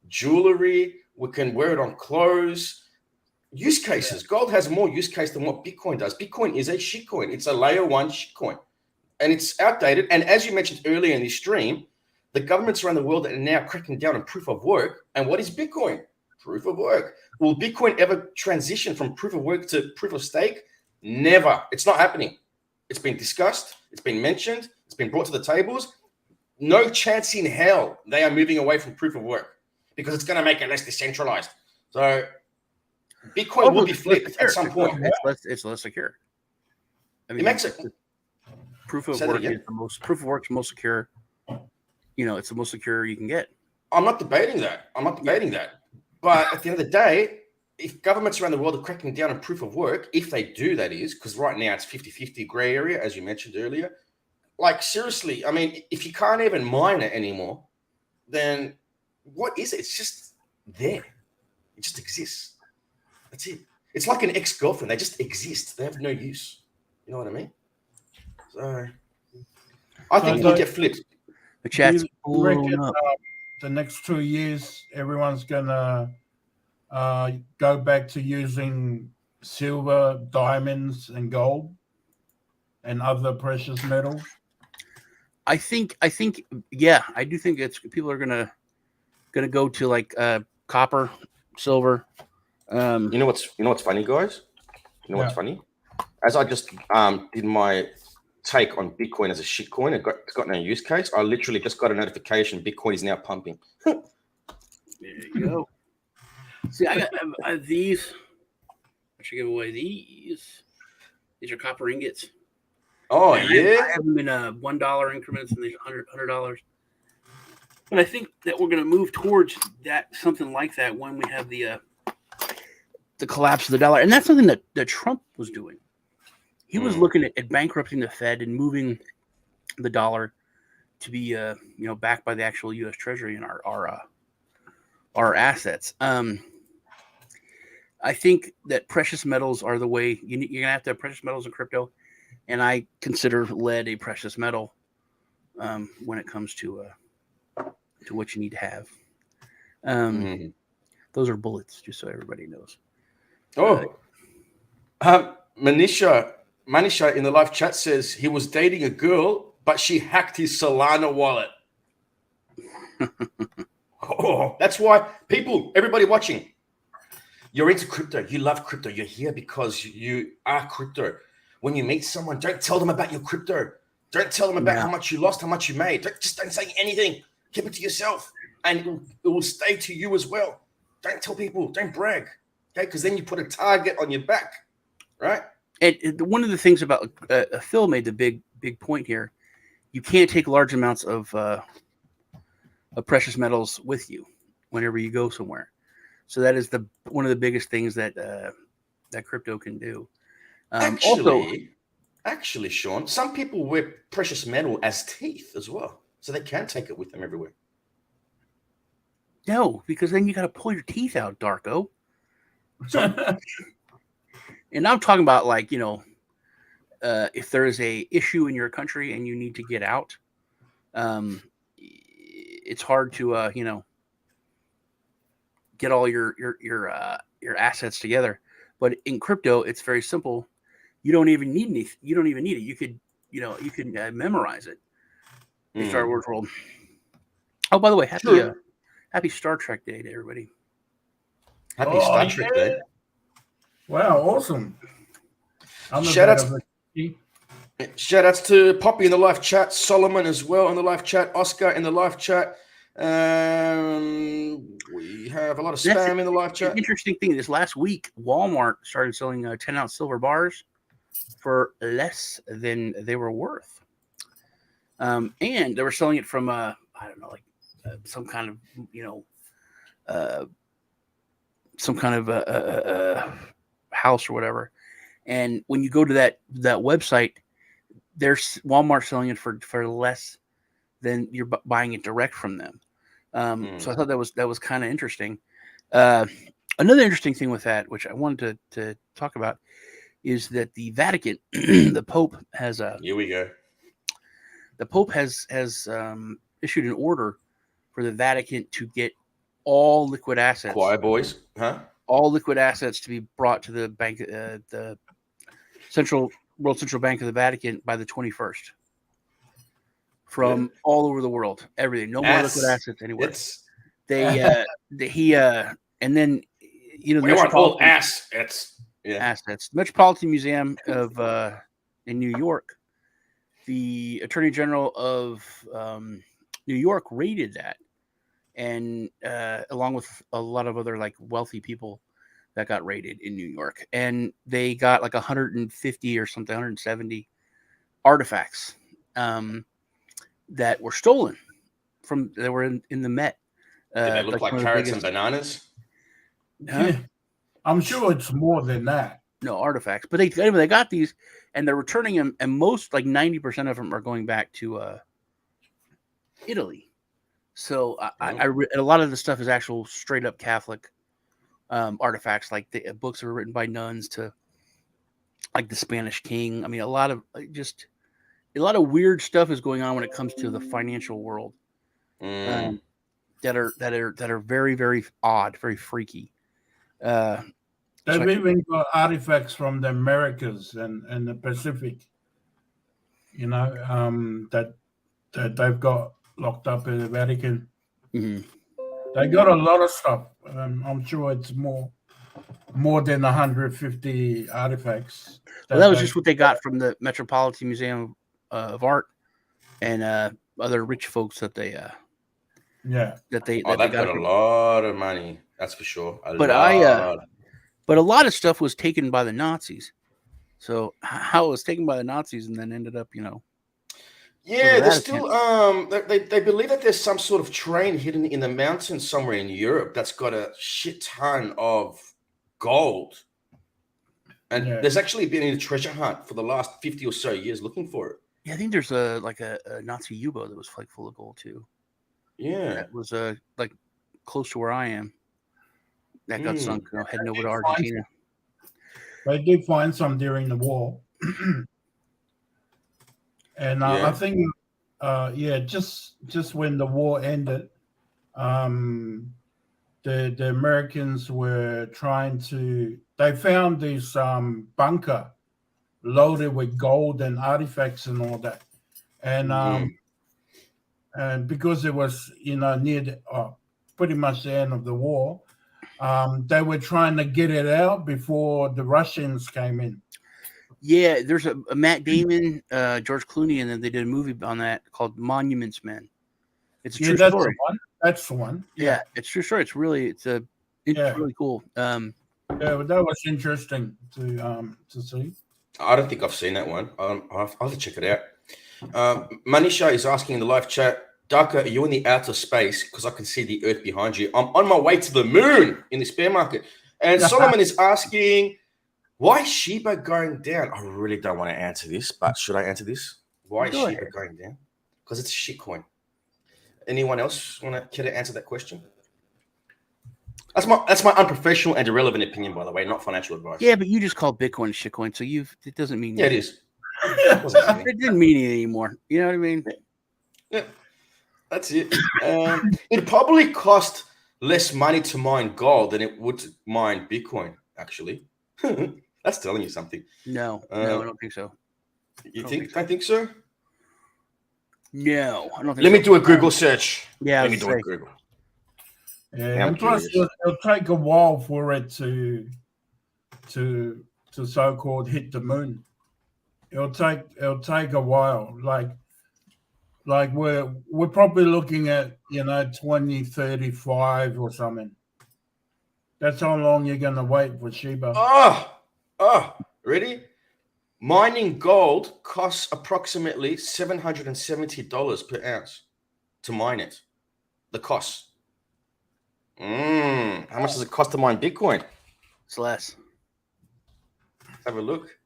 jewelry. We can wear it on clothes. Use cases. Gold has more use case than what Bitcoin does. Bitcoin is a shitcoin. It's a layer 1 shitcoin. And it's outdated. And as you mentioned earlier in this stream, the governments around the world are now cracking down on proof of work. And what is Bitcoin? Proof of work. Will Bitcoin ever transition from proof of work to proof of stake? Never. It's not happening. It's been discussed. It's been mentioned. It's been brought to the tables. No chance in hell they are moving away from proof of work because it's going to make it less decentralized. So Bitcoin will be flipped at some point. It's less secure. I mean, it makes it. Proof of work is proof of work's most secure. It's the most secure you can get. I'm not debating that. But at the end of the day, if governments around the world are cracking down on proof of work, if they do, that is, because right now it's 50-50 gray area, as you mentioned earlier. Like, seriously, I mean, if you can't even mine it anymore, then what is it? It's just there. It just exists. That's it. It's like an ex-girlfriend. They just exist. They have no use. You know what I mean? So I think it'll get flipped. The chat's reckon, the next 2 years, everyone's gonna go back to using silver, diamonds, and gold, and other precious metals. I think, yeah, I do think people are gonna go to like copper, silver. You know what's funny, guys? You know what's funny? As I just did my take on Bitcoin as a shitcoin, it's got no use case. I literally just got a notification: Bitcoin is now pumping. There you go. See, I got these. I should give away these. These are copper ingots. Oh, and yeah. I have them in $1 increments, and these $100. And I think that we're going to move towards that, something like that, when we have the collapse of the dollar. And that's something that Trump was doing. He was looking at bankrupting the Fed and moving the dollar to be backed by the actual U.S. Treasury and our assets. I think that precious metals are the way. You're going to have to have precious metals in crypto, and I consider lead a precious metal when it comes to what you need to have. Those are bullets, just so everybody knows. Manisha in the live chat says he was dating a girl, but she hacked his Solana wallet. That's why everybody watching, you're into crypto. You love crypto. You're here because you are crypto. When you meet someone, don't tell them about your crypto. Don't tell them about how much you lost, how much you made. Don't say anything. Keep it to yourself, and it will stay to you as well. Don't tell people. Don't brag. Okay, because then you put a target on your back, right? And one of the things about Phil made the big point here: you can't take large amounts of precious metals with you whenever you go somewhere. So that is one of the biggest things that crypto can do. Actually, Sean, some people wear precious metal as teeth as well, so they can take it with them everywhere. No, because then you got to pull your teeth out, Darko. So, and I'm talking about if there is a issue in your country and you need to get out, it's hard to get all your assets together. But in crypto, it's very simple. You don't even need anything. You don't even need it. You could memorize it. In Star Wars world. Oh, by the way, happy Star Trek Day to everybody. Happy Star Trek Day. Wow, awesome. Shout outs to Poppy in the live chat, Solomon as well in the live chat, Oscar in the live chat. We have a lot of spam in the live chat. Interesting thing, this last week, Walmart started selling 10-ounce silver bars for less than they were worth. And they were selling it from some kind of house or whatever. And when you go to that website, there's Walmart selling it for less than you're buying it direct from them. So I thought that was kind of interesting. Another interesting thing with that, which I wanted to talk about, is that the Vatican, the Pope has Here we go. The Pope has issued an order for the Vatican to get all liquid assets, Choir boys, huh? all liquid assets to be brought to the bank, the World Central Bank of the Vatican by the 21st. From all over the world, everything, no more liquid assets anywhere. And then the we want all assets. Assets. Metropolitan Museum of in New York, the Attorney General of New York raided that, and along with a lot of other like wealthy people that got raided in New York, and they got like 150 or something, 170 artifacts that were stolen that were in the Met. Did they look like carrots and bananas? Yeah. I'm sure it's more than that. No, artifacts, but they got these, and they're returning them, and most, like 90% of them, are going back to Italy. So a lot of the stuff is actual straight up Catholic artifacts, like the books that were written by nuns to like the Spanish king. I mean, a lot of weird stuff is going on when it comes to the financial world that are very, very odd, very freaky. They've even got artifacts from the Americas and the Pacific, that they've got locked up in the Vatican. Mm-hmm. They got a lot of stuff. I'm sure it's more than 150 artifacts. Well, that was just what they got from the Metropolitan Museum of Art and other rich folks that they they got a lot of money, that's for sure. But a lot of stuff was taken by the Nazis. So how it was taken by the Nazis and then ended up, Yeah, there's still they believe that there's some sort of train hidden in the mountains somewhere in Europe that's got a shit ton of gold. And there's actually been a treasure hunt for the last 50 or so years looking for it. Yeah, I think there's a Nazi U-boat that was like full of gold too. Yeah. That was like close to where I am. That got sunk, heading over to Argentina. They did find some during the war. And I think, just when the war ended, the Americans were trying to. They found this bunker loaded with gold and artifacts and all that, and because it was near pretty much the end of the war, they were trying to get it out before the Russians came in. Yeah, there's a Matt Damon, George Clooney, and then they did a movie on that called Monuments Men. It's a true story. That's the one. Yeah, it's true story. It's really cool. That was interesting to see. I don't think I've seen that one. I'll have to check it out. Manisha is asking in the live chat, Darko, are you in the outer space? Because I can see the Earth behind you. I'm on my way to the moon in the spare market. And Solomon is asking, why is Shiba going down? I really don't want to answer this, but should I answer this? Why is Shiba going down? Because it's a shit coin. Anyone else want to care to answer that question? That's my unprofessional and irrelevant opinion, by the way, not financial advice. Yeah, but you just called Bitcoin shitcoin, so it doesn't mean it is. It didn't mean anything anymore. You know what I mean? Yeah, that's it. It probably cost less money to mine gold than it would to mine Bitcoin, actually. That's telling you something. No, I don't think so. You don't think so? No, I don't think so. Let me do a Google search. Yeah, let me do a Google. Yeah, and plus it'll take a while for it to so-called hit the moon. It'll take a while. Like we're probably looking at 2035 or something. That's how long you're gonna wait for Shiba. Ready? Mining gold costs approximately $770 per ounce to mine it. The cost. How much does it cost to mine Bitcoin? It's less. Let's have a look.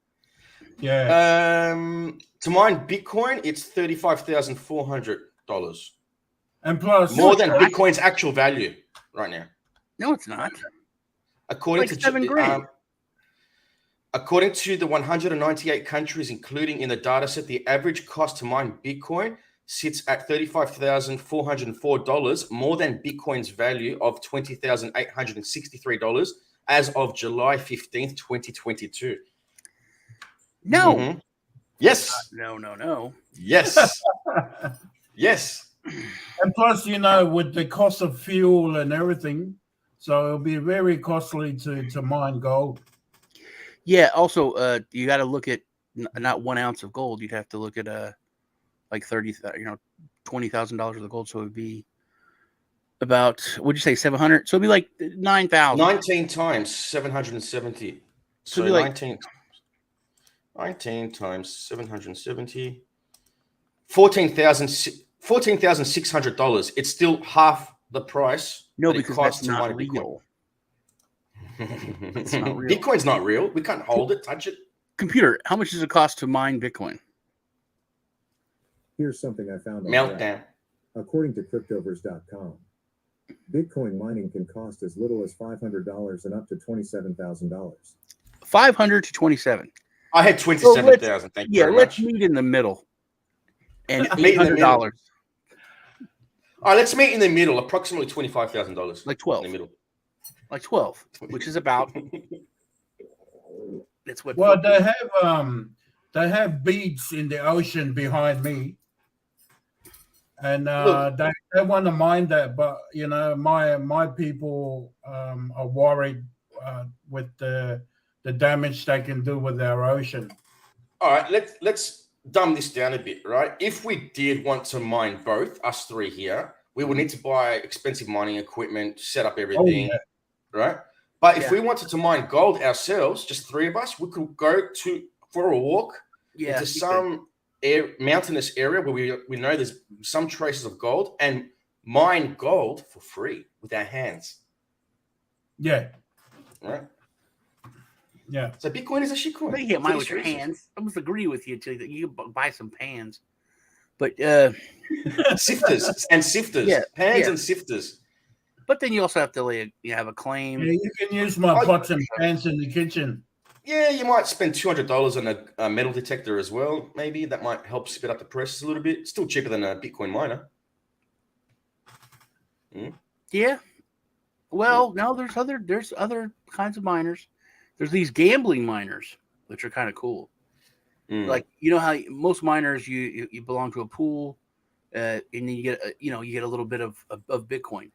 Yeah. To mine Bitcoin, it's $35,400. And plus, more than Bitcoin's actual value right now. No, it's not. According like to $7,000. According to the 198 countries, including in the dataset, the average cost to mine Bitcoin sits at $35,404, more than Bitcoin's value of $20,863 as of July 15th, 2022. No. Mm-hmm. Yes. No. Yes. Yes. And plus, with the cost of fuel and everything, so it'll be very costly to mine gold. Yeah. Also, you got to look at not 1 ounce of gold. You'd have to look at like $20,000 worth of gold. So it would be about, what'd you say, 700? So it'd be like 9,000. 19 times 770. So it'd be like 19 times 770. $14,600. It's still half the price. No, because that's not real. It's not real. Bitcoin's not real. We can't hold it, touch it. Computer, how much does it cost to mine Bitcoin? Here's something I found on Meltdown. According to cryptoverse.com, Bitcoin mining can cost as little as $500 and up to $27,000. 500 to 27. I had 27,000. Thank you very let's much. meet in the middle. And $800. All right, let's meet in the middle. Approximately $25,000. Like 12. In the middle. Like 12, which is about. That's what. Well, they have beads in the ocean behind me, and they want to mine that, but my people are worried with the damage they can do with our ocean. All right, let's dumb this down a bit, right? If we did want to mine both, us three here, we would need to buy expensive mining equipment, set up everything, right? But if we wanted to mine gold ourselves, just three of us, we could go for a walk into some mountainous area where we know there's some traces of gold and mine gold for free with our hands. Yeah. Right? Yeah. So Bitcoin is a shitcoin. You can't mine with your hands. I must agree with you too that you can buy some pans. But sifters and sifters. Yeah, pans and sifters. But then you also have to have a claim. Yeah, you can use my pots and pans in the kitchen. Yeah, you might spend $200 on a metal detector as well. Maybe that might help speed up the process a little bit. Still cheaper than a Bitcoin miner. Yeah. Well, no, there's other kinds of miners. There's these gambling miners, which are kind of cool. Like, you know how most miners you belong to a pool, and then you get a little bit of Bitcoin.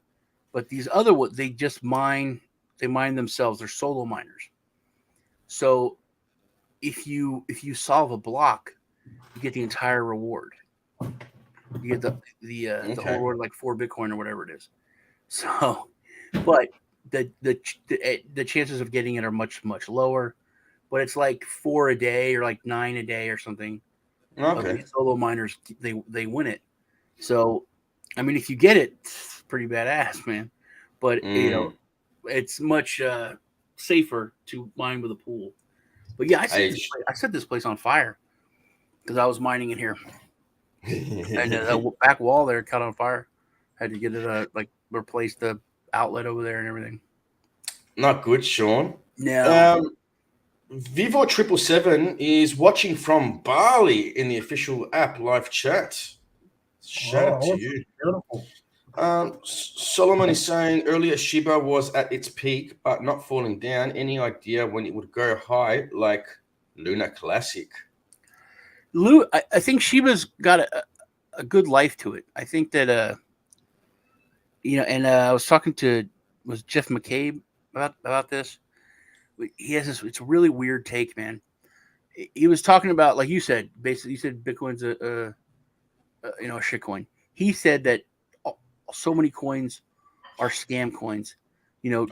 But these other ones, they mine themselves. They're solo miners. So if you solve a block, you get the entire reward. You get the whole reward, like 4 Bitcoin or whatever it is. So, but the chances of getting it are much, much lower. But it's like 4 a day or like 9 a day or something. Okay. Solo miners, they win it. So, I mean, if you get it, it's pretty badass, man. But it's much safer to mine with a pool. But yeah, I set this place on fire because I was mining in here, and the back wall there caught on fire. Had to get it replace the outlet over there and everything. Not good, Sean. No. Vivo 777 is watching from Bali in the official app live chat. Shout out to you. Beautiful. Solomon is saying earlier Shiba was at its peak, but not falling down. Any idea when it would go high, like Luna Classic? I think Shiba's got a good life to it. I think that and I was talking to Jeff McCabe about this. He has this. It's a really weird take, man. He was talking about, like you said, basically, you said Bitcoin's a shitcoin. He said that so many coins are scam coins, or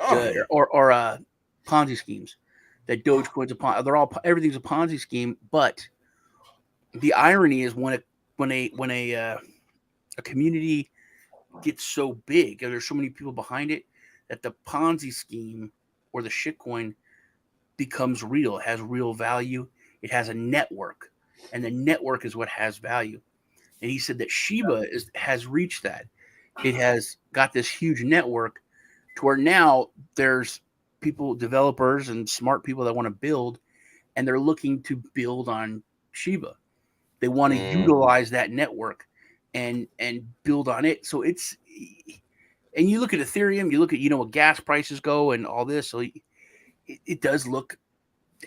Ponzi schemes. That Dogecoin's everything's a Ponzi scheme. But the irony is when a community gets so big, and there's so many people behind it, that the Ponzi scheme or the shitcoin becomes real. It has real value. It has a network, and the network is what has value. And he said that Shiba has reached that. It has got this huge network to where now there's people, developers and smart people that want to build, and they're looking to build on Shiba. They want to utilize that network and build on it. So it's, and you look at Ethereum, you look at, what gas prices go and all this. So it does look,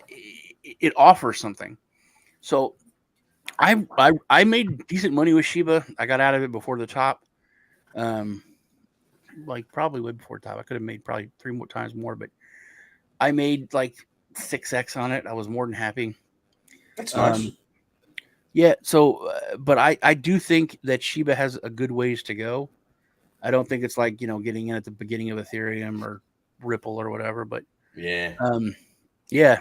it offers something. So I made decent money with Shiba. I got out of it before the top. Like probably way before top. I could have made probably 3 more times more, but I made like 6x on it. I was more than happy. That's nice. Yeah. So, but I do think that Shiba has a good ways to go. I don't think it's like, getting in at the beginning of Ethereum or Ripple or whatever, but yeah. Yeah,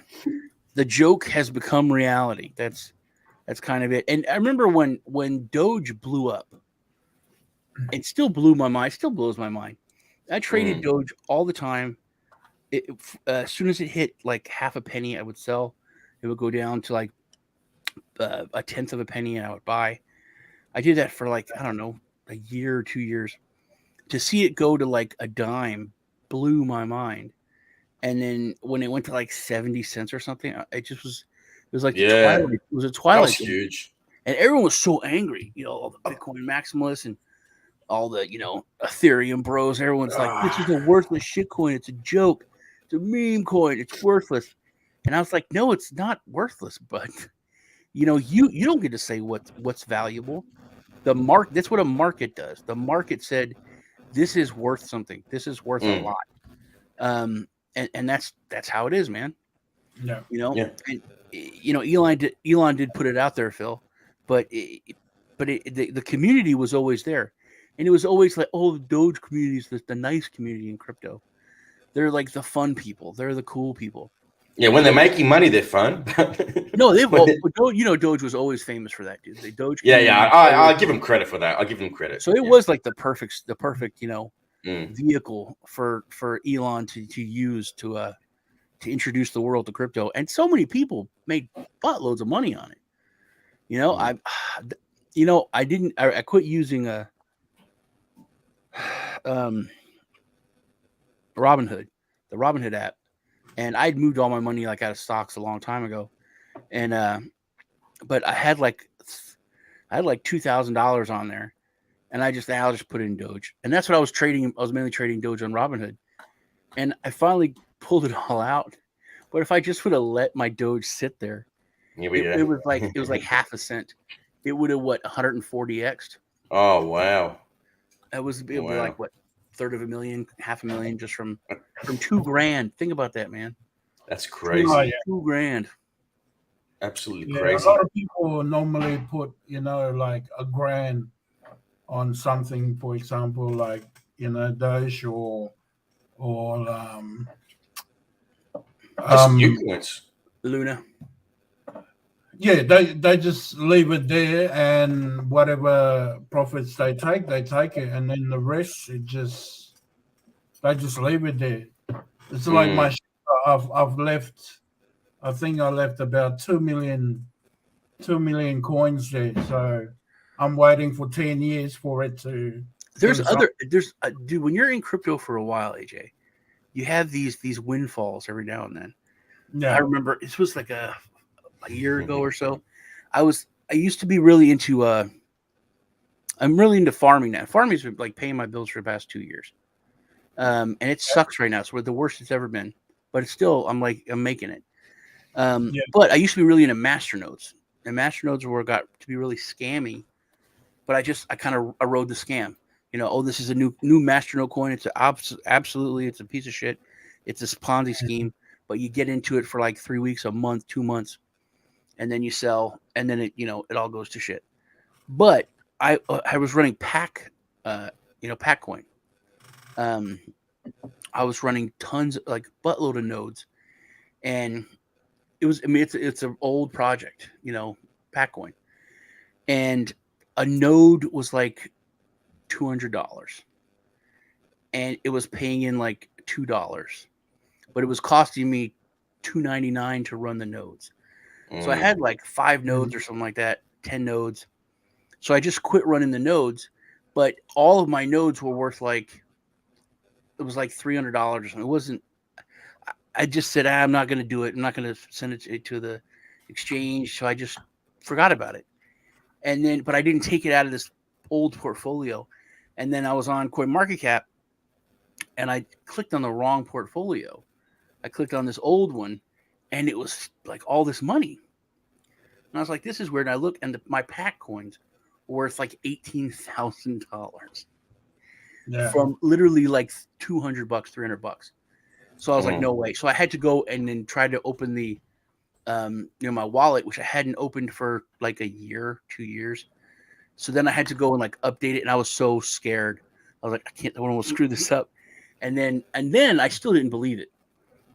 the joke has become reality. That's kind of it. And I remember when Doge blew up, it still blew my mind. Still blows my mind. I traded Doge all the time. As soon as it hit like half a penny, I would sell. It would go down to like a tenth of a penny, and I would buy. I did that for like, I don't know, a year or 2 years. To see it go to like a dime blew my mind. And then when it went to like 70 cents or something, it was like the twilight. It was a twilight. That was huge. And everyone was so angry, all the Bitcoin maximalists and all the, Ethereum bros. Everyone's like, this is a worthless shit coin. It's a joke. It's a meme coin. It's worthless. And I was like, no, it's not worthless. But, you don't get to say what's valuable. The market, that's what a market does. The market said, this is worth something. This is worth a lot. And that's how it is, man. Yeah. And Elon did put it out there, Phil, but the community was always there, and it was always like, oh, the Doge community is the nice community in crypto. They're like the fun people. They're the cool people. Yeah, when they're making money, they're fun. No, Doge was always famous for that, dude. The Doge. Yeah. I'll give him credit for that. I'll give him credit. So it was like the perfect, vehicle for Elon to use to introduce the world to crypto, and so many people made buttloads of money on it. I quit using Robinhood, the Robinhood app, and I'd moved all my money like out of stocks a long time ago, and but I had like $2,000 on there. And I'll just put it in Doge. And that's what I was trading. I was mainly trading Doge on Robinhood. And I finally pulled it all out. But if I just would have let my Doge sit there, it was like half a cent. It would have 140x'd. Oh, wow. It would be like what, third of a million, half a million just from $2,000. Think about that, man. That's crazy. $2,000. Absolutely crazy. A lot of people normally put, like $1,000 on something, for example, like Doge or new coins. Luna. Yeah, they just leave it there, and whatever profits they take it, and then the rest they just leave it there. It's like my I've left. I think I left about 2 million coins there, so I'm waiting for 10 years for it to. Dude, when you're in crypto for a while, AJ, you have these windfalls every now and then. Yeah. I remember this was like a year ago or so. I used to be really into I'm really into farming now. Farming's been like paying my bills for the past 2 years. And it sucks right now. It's the worst it's ever been. But it's still I'm making it. But I used to be really into masternodes. And masternodes were got to be really scammy. But I kind of rode the scam. This is a new masternode coin. It's absolutely it's a piece of shit. It's a Ponzi scheme. But you get into it for like 3 weeks, a month, 2 months, and then you sell, and then it all goes to shit. But I was running Pack Coin. I was running tons, like buttload of nodes, and it's an old project, Pack Coin, and a node was like $200, and it was paying in like $2, but it was costing me $2.99 to run the nodes. So I had like 5 nodes or something like that, 10 nodes. So I just quit running the nodes, but all of my nodes were worth it was like $300 or something. It wasn't, I just said, I'm not going to do it. I'm not going to send it to the exchange. So I just forgot about it. And then, but I didn't take it out of this old portfolio. And then I was on CoinMarketCap and I clicked on the wrong portfolio. I clicked on this old one and it was like all this money. And I was like, this is weird. And I look and my pack coins were worth like $18,000 from literally like $200, $300. So I was like, no way. So I had to go and then try to open the, my wallet, which I hadn't opened for like a year, 2 years. So then I had to go and like update it. And I was so scared. I was like, I don't want to screw this up. And then I still didn't believe it.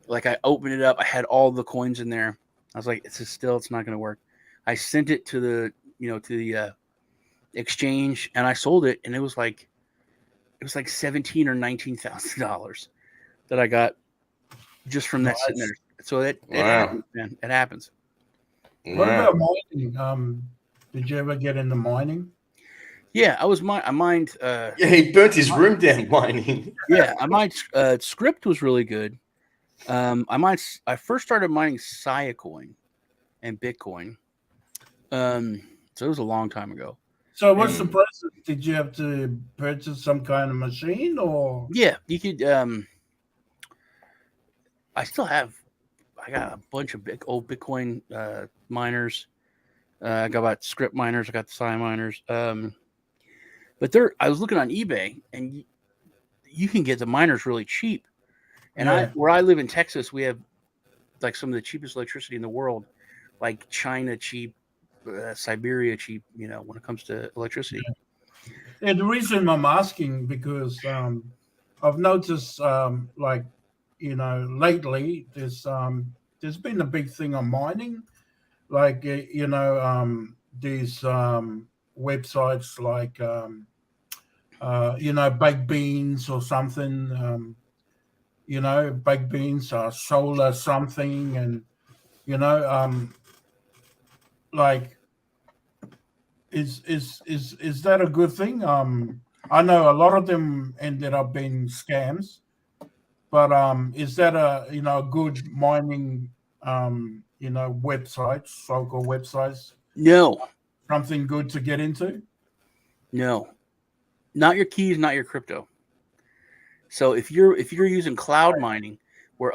Like I opened it up. I had all the coins in there. I was like, it's not going to work. I sent it to the, exchange and I sold it. And it was like $17,000 or $19,000 that I got just from that sitting there. So it happens, man. It happens. What about mining? Did you ever get into mining? Yeah, I mined. Yeah, he burnt his room down mining. Yeah, I mined. Script was really good. I first started mining Siacoin and Bitcoin. So it was a long time ago. So what's the process? Did you have to purchase some kind of machine or? Yeah, you could. I got a bunch of old Bitcoin miners. I got about script miners. I got the Sia miners. But I was looking on eBay, and you can get the miners really cheap. And where I live in Texas, we have like some of the cheapest electricity in the world, like China cheap, Siberia cheap. When it comes to electricity. Yeah, the reason I'm asking because I've noticed lately there's been a big thing on mining, like these websites like baked beans or something, baked beans are solar something, and like is that a good thing? I know a lot of them ended up being scams, but is that a good mining websites, so-called websites? No, Something good to get into? no, not your keys, not your crypto. So if you're using cloud mining, where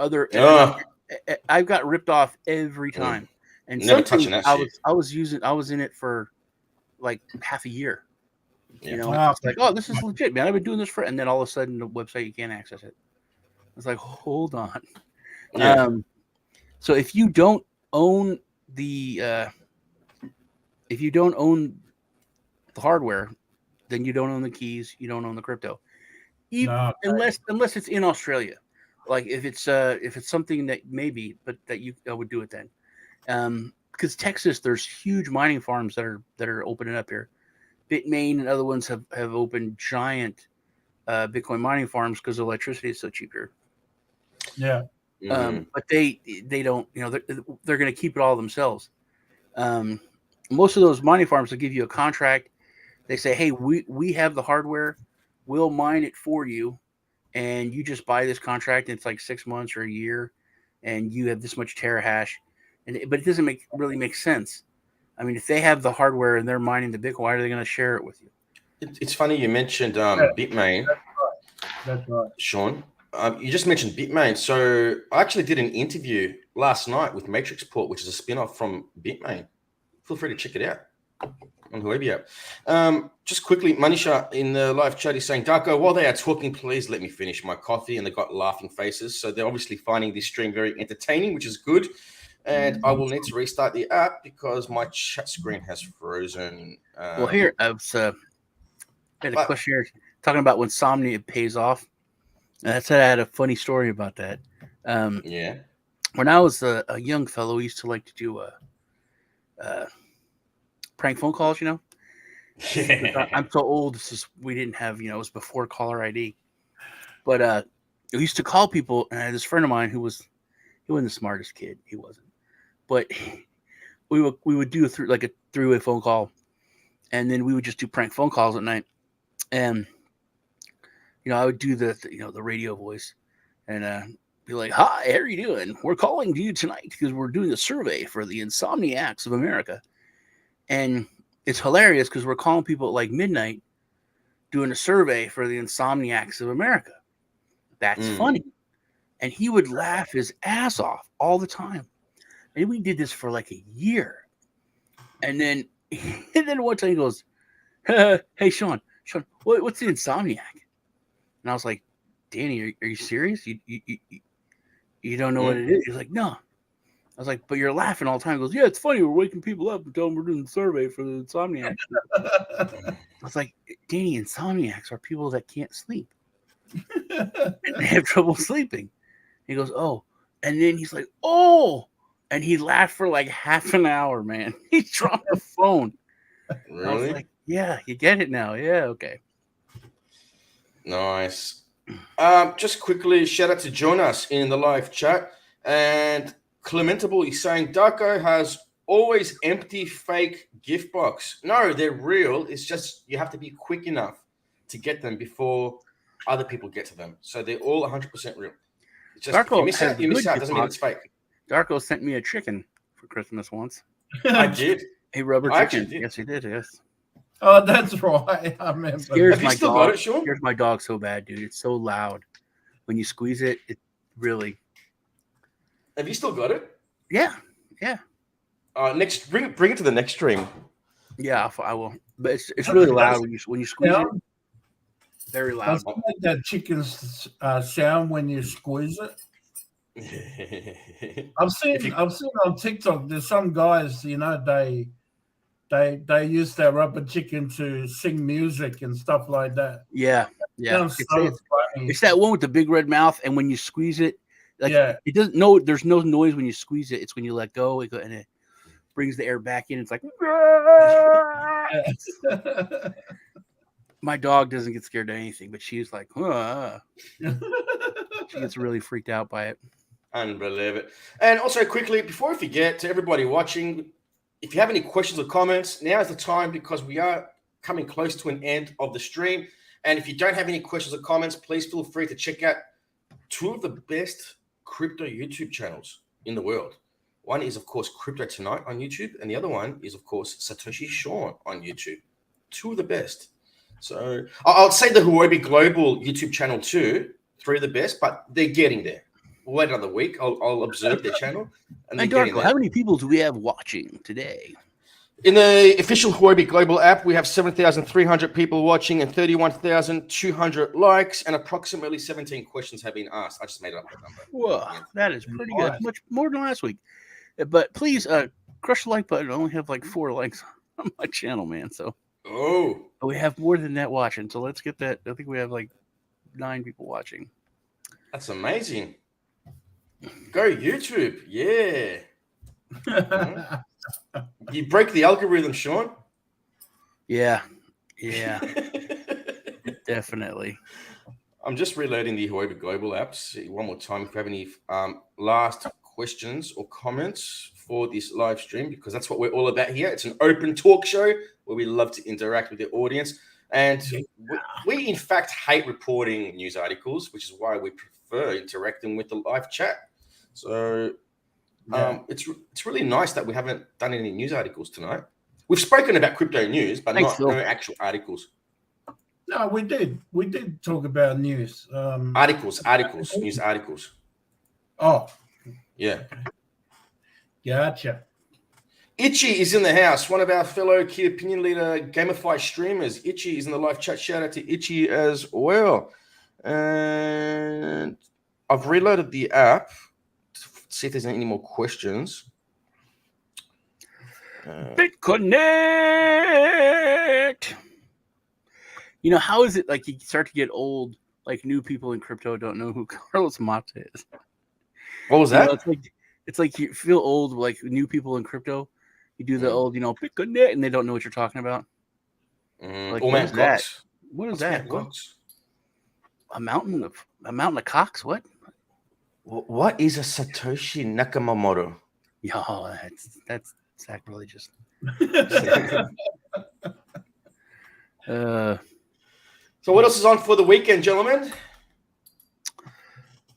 I've got ripped off every time, and never touching that shit. I was in it for like half a year. Yeah. It's like, oh, this is legit, man. I've been doing this and then all of a sudden the website you can't access it. It's like, hold on. Yeah. So if you don't own the hardware, then you don't own the keys. You don't own the crypto, unless it's in Australia. Like if it's something that maybe, but that I would do it then. Because Texas, there's huge mining farms that are opening up here. Bitmain and other ones have opened giant Bitcoin mining farms because electricity is so cheap here. Yeah. But they don't, they're going to keep it all themselves. Most of those mining farms will give you a contract. They say, hey, we have the hardware, we'll mine it for you, and you just buy this contract. And it's like 6 months or a year, and you have this much terahash. But it doesn't really make sense. I mean, if they have the hardware and they're mining the Bitcoin, why are they going to share it with you? It's funny you mentioned Bitmain. That's right. Sean. You just mentioned Bitmain. So I actually did an interview last night with Matrixport, which is a spin-off from Bitmain. Feel free to check it out on whoever you have. Just quickly, Manisha in the live chat is saying, Darko, while they are talking, please let me finish my coffee. And they've got laughing faces. So they're obviously finding this stream very entertaining, which is good. And I will need to restart the app because my chat screen has frozen. Well, here, I had a question here talking about when Somnia pays off. I said I had a funny story about that. Yeah. When I was a young fellow, we used to like to do prank phone calls, Yeah. I'm so old. We didn't have, it was before caller ID. But we used to call people, and I had this friend of mine he wasn't the smartest kid. He wasn't. But we would do a three-way phone call, and then we would just do prank phone calls at night. And I would do the radio voice, and be like, "Hi, how are you doing? We're calling to you tonight because we're doing a survey for the Insomniacs of America." And it's hilarious because we're calling people at like midnight doing a survey for the Insomniacs of America. That's funny. And he would laugh his ass off all the time. And we did this for like a year. And then one time he goes, "Hey, Sean, what's the Insomniac?" And I was like, "Danny, are you serious? You don't know what it is?" He's like, "No." I was like, "But you're laughing all the time." He goes, "Yeah, it's funny. We're waking people up and telling them we're doing the survey for the Insomniacs." I was like, "Danny, Insomniacs are people that can't sleep. And they have trouble sleeping." He goes, "Oh." And then he's like, "Oh." And he laughed for like half an hour, man. He dropped the phone. Really? I was like, "Yeah, you get it now. Yeah, okay." Nice. Just quickly, shout out to Jonas in the live chat. And Clementable is saying Darko has always empty fake gift box. No, they're real. It's just you have to be quick enough to get them before other people get to them. So they're all 100% real. It's just Darko if you miss out, doesn't mean it's fake. Darko sent me a chicken for Christmas once. I did. A rubber I chicken. actually did. Yes, he did. Yes. Oh, that's right. I remember. Scares Have you my still dog. got it, Sean? Scares my dog so bad, dude. It's so loud. When you squeeze it, it really. Have you still got it? Yeah. Next, bring it to the next stream. Yeah, I will. But it's really loud when you squeeze it. Very loud. Does it make that chicken's sound when you squeeze it? I've seen on TikTok. There's some guys, they use their rubber chicken to sing music and stuff like that. Yeah. Sounds so funny. It's that one with the big red mouth, and when you squeeze it, it doesn't. No, there's no noise when you squeeze it. It's when you let go, and it brings the air back in. It's like. My dog doesn't get scared of anything, but she's like, she gets really freaked out by it. Unbelievable. And also quickly, before I forget, to everybody watching, if you have any questions or comments, now is the time because we are coming close to an end of the stream. And if you don't have any questions or comments, please feel free to check out two of the best crypto YouTube channels in the world. One is, of course, Crypto Tonight on YouTube, and the other one is, of course, Satoshi Sean on YouTube. Two of the best. So I'll say the Huobi Global YouTube channel too. Three of the best, but they're getting there. We'll wait another week. I'll observe their channel. And Darko, how many people do we have watching today? In the official Huobi Global app, we have 7,300 people watching and 31,200 likes, and approximately 17 questions have been asked. I just made up that number. Whoa, that is pretty good. Much more than last week. But please crush the like button. I only have like 4 likes on my channel, man. So we have more than that watching. So let's get that. I think we have like 9 people watching. That's amazing. Go YouTube. Yeah. You break the algorithm, Sean. Yeah. Definitely. I'm just reloading the Huobi Global apps one more time. If you have any last questions or comments for this live stream, because that's what we're all about here. It's an open talk show where we love to interact with the audience. And we in fact hate reporting news articles, which is why we prefer interacting with the live chat. So it's really nice that we haven't done any news articles tonight. We've spoken about crypto news, but no actual articles. No, we did. We did talk about news. Articles, news articles. Oh. Yeah. Gotcha. Itchy is in the house, one of our fellow key opinion leader Gamify streamers. Itchy is in the live chat. Shout out to Itchy as well. And I've reloaded the app to see if there's any more questions. BitConnect. You know, how is it like you start to get old, like new people in crypto don't know who Carlos Mata is? What was that? It's like you feel old, like new people in crypto. You do the old, BitConnect, and they don't know what you're talking about. Like, what is that? What is that? A mountain of cocks? What? What is a Satoshi Nakamoto? Yo, that's sacrilegious. So what else is on for the weekend, gentlemen?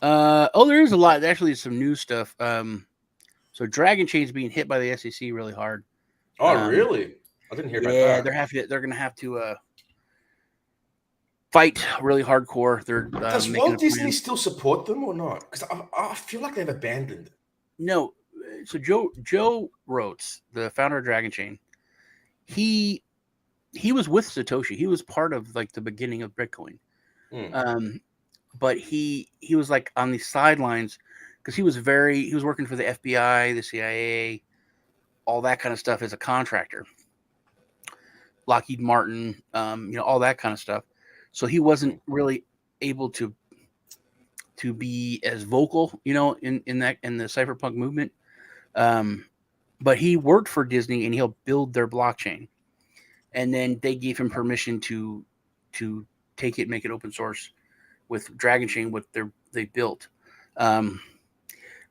There is a lot. Actually, some new stuff. So Dragonchain is being hit by the SEC really hard. Oh, really? I didn't hear about that. They're going to have to fight really hardcore. They're Does Walt Disney still support them or not? Because I feel like they've abandoned it. No. So Joe Rhodes, the founder of Dragonchain, he was with Satoshi. He was part of like the beginning of Bitcoin. But he was like on the sidelines because he was working for the FBI, the CIA, all that kind of stuff as a contractor. Lockheed Martin, all that kind of stuff. So he wasn't really able to be as vocal, in the cypherpunk movement. But he worked for Disney and he'll build their blockchain. And then they gave him permission to take it, make it open source with Dragonchain, what they built.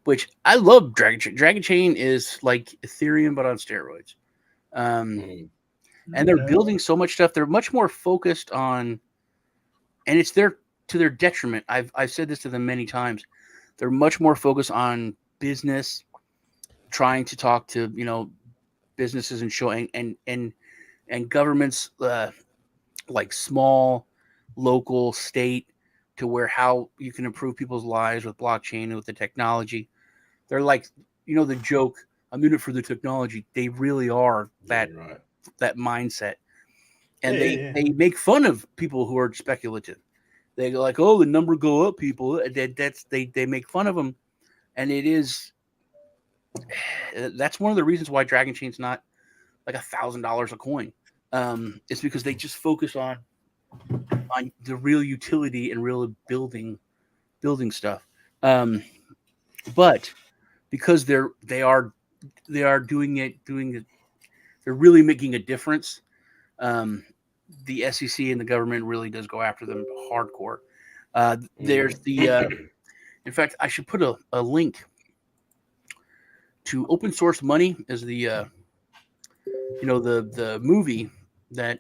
Which I love Dragonchain. Dragonchain is like Ethereum, but on steroids. And they're building so much stuff. They're much more focused on, and it's to their detriment. I've said this to them many times. They're much more focused on business, trying to talk to, businesses and showing and governments, like small, local, state, to where how you can improve people's lives with blockchain and with the technology. They're like, the joke, I'm in it for the technology. They really are that mindset. And they make fun of people who are speculative. They go like, oh, the number go up, people. They make fun of them. And that's one of the reasons why Dragonchain's not like $1,000 a coin. It's because they just focus on the real utility and real building stuff. But because they are doing it, they're really making a difference. The SEC and the government really does go after them hardcore. There's in fact, I should put a link to Open Source Money as the movie that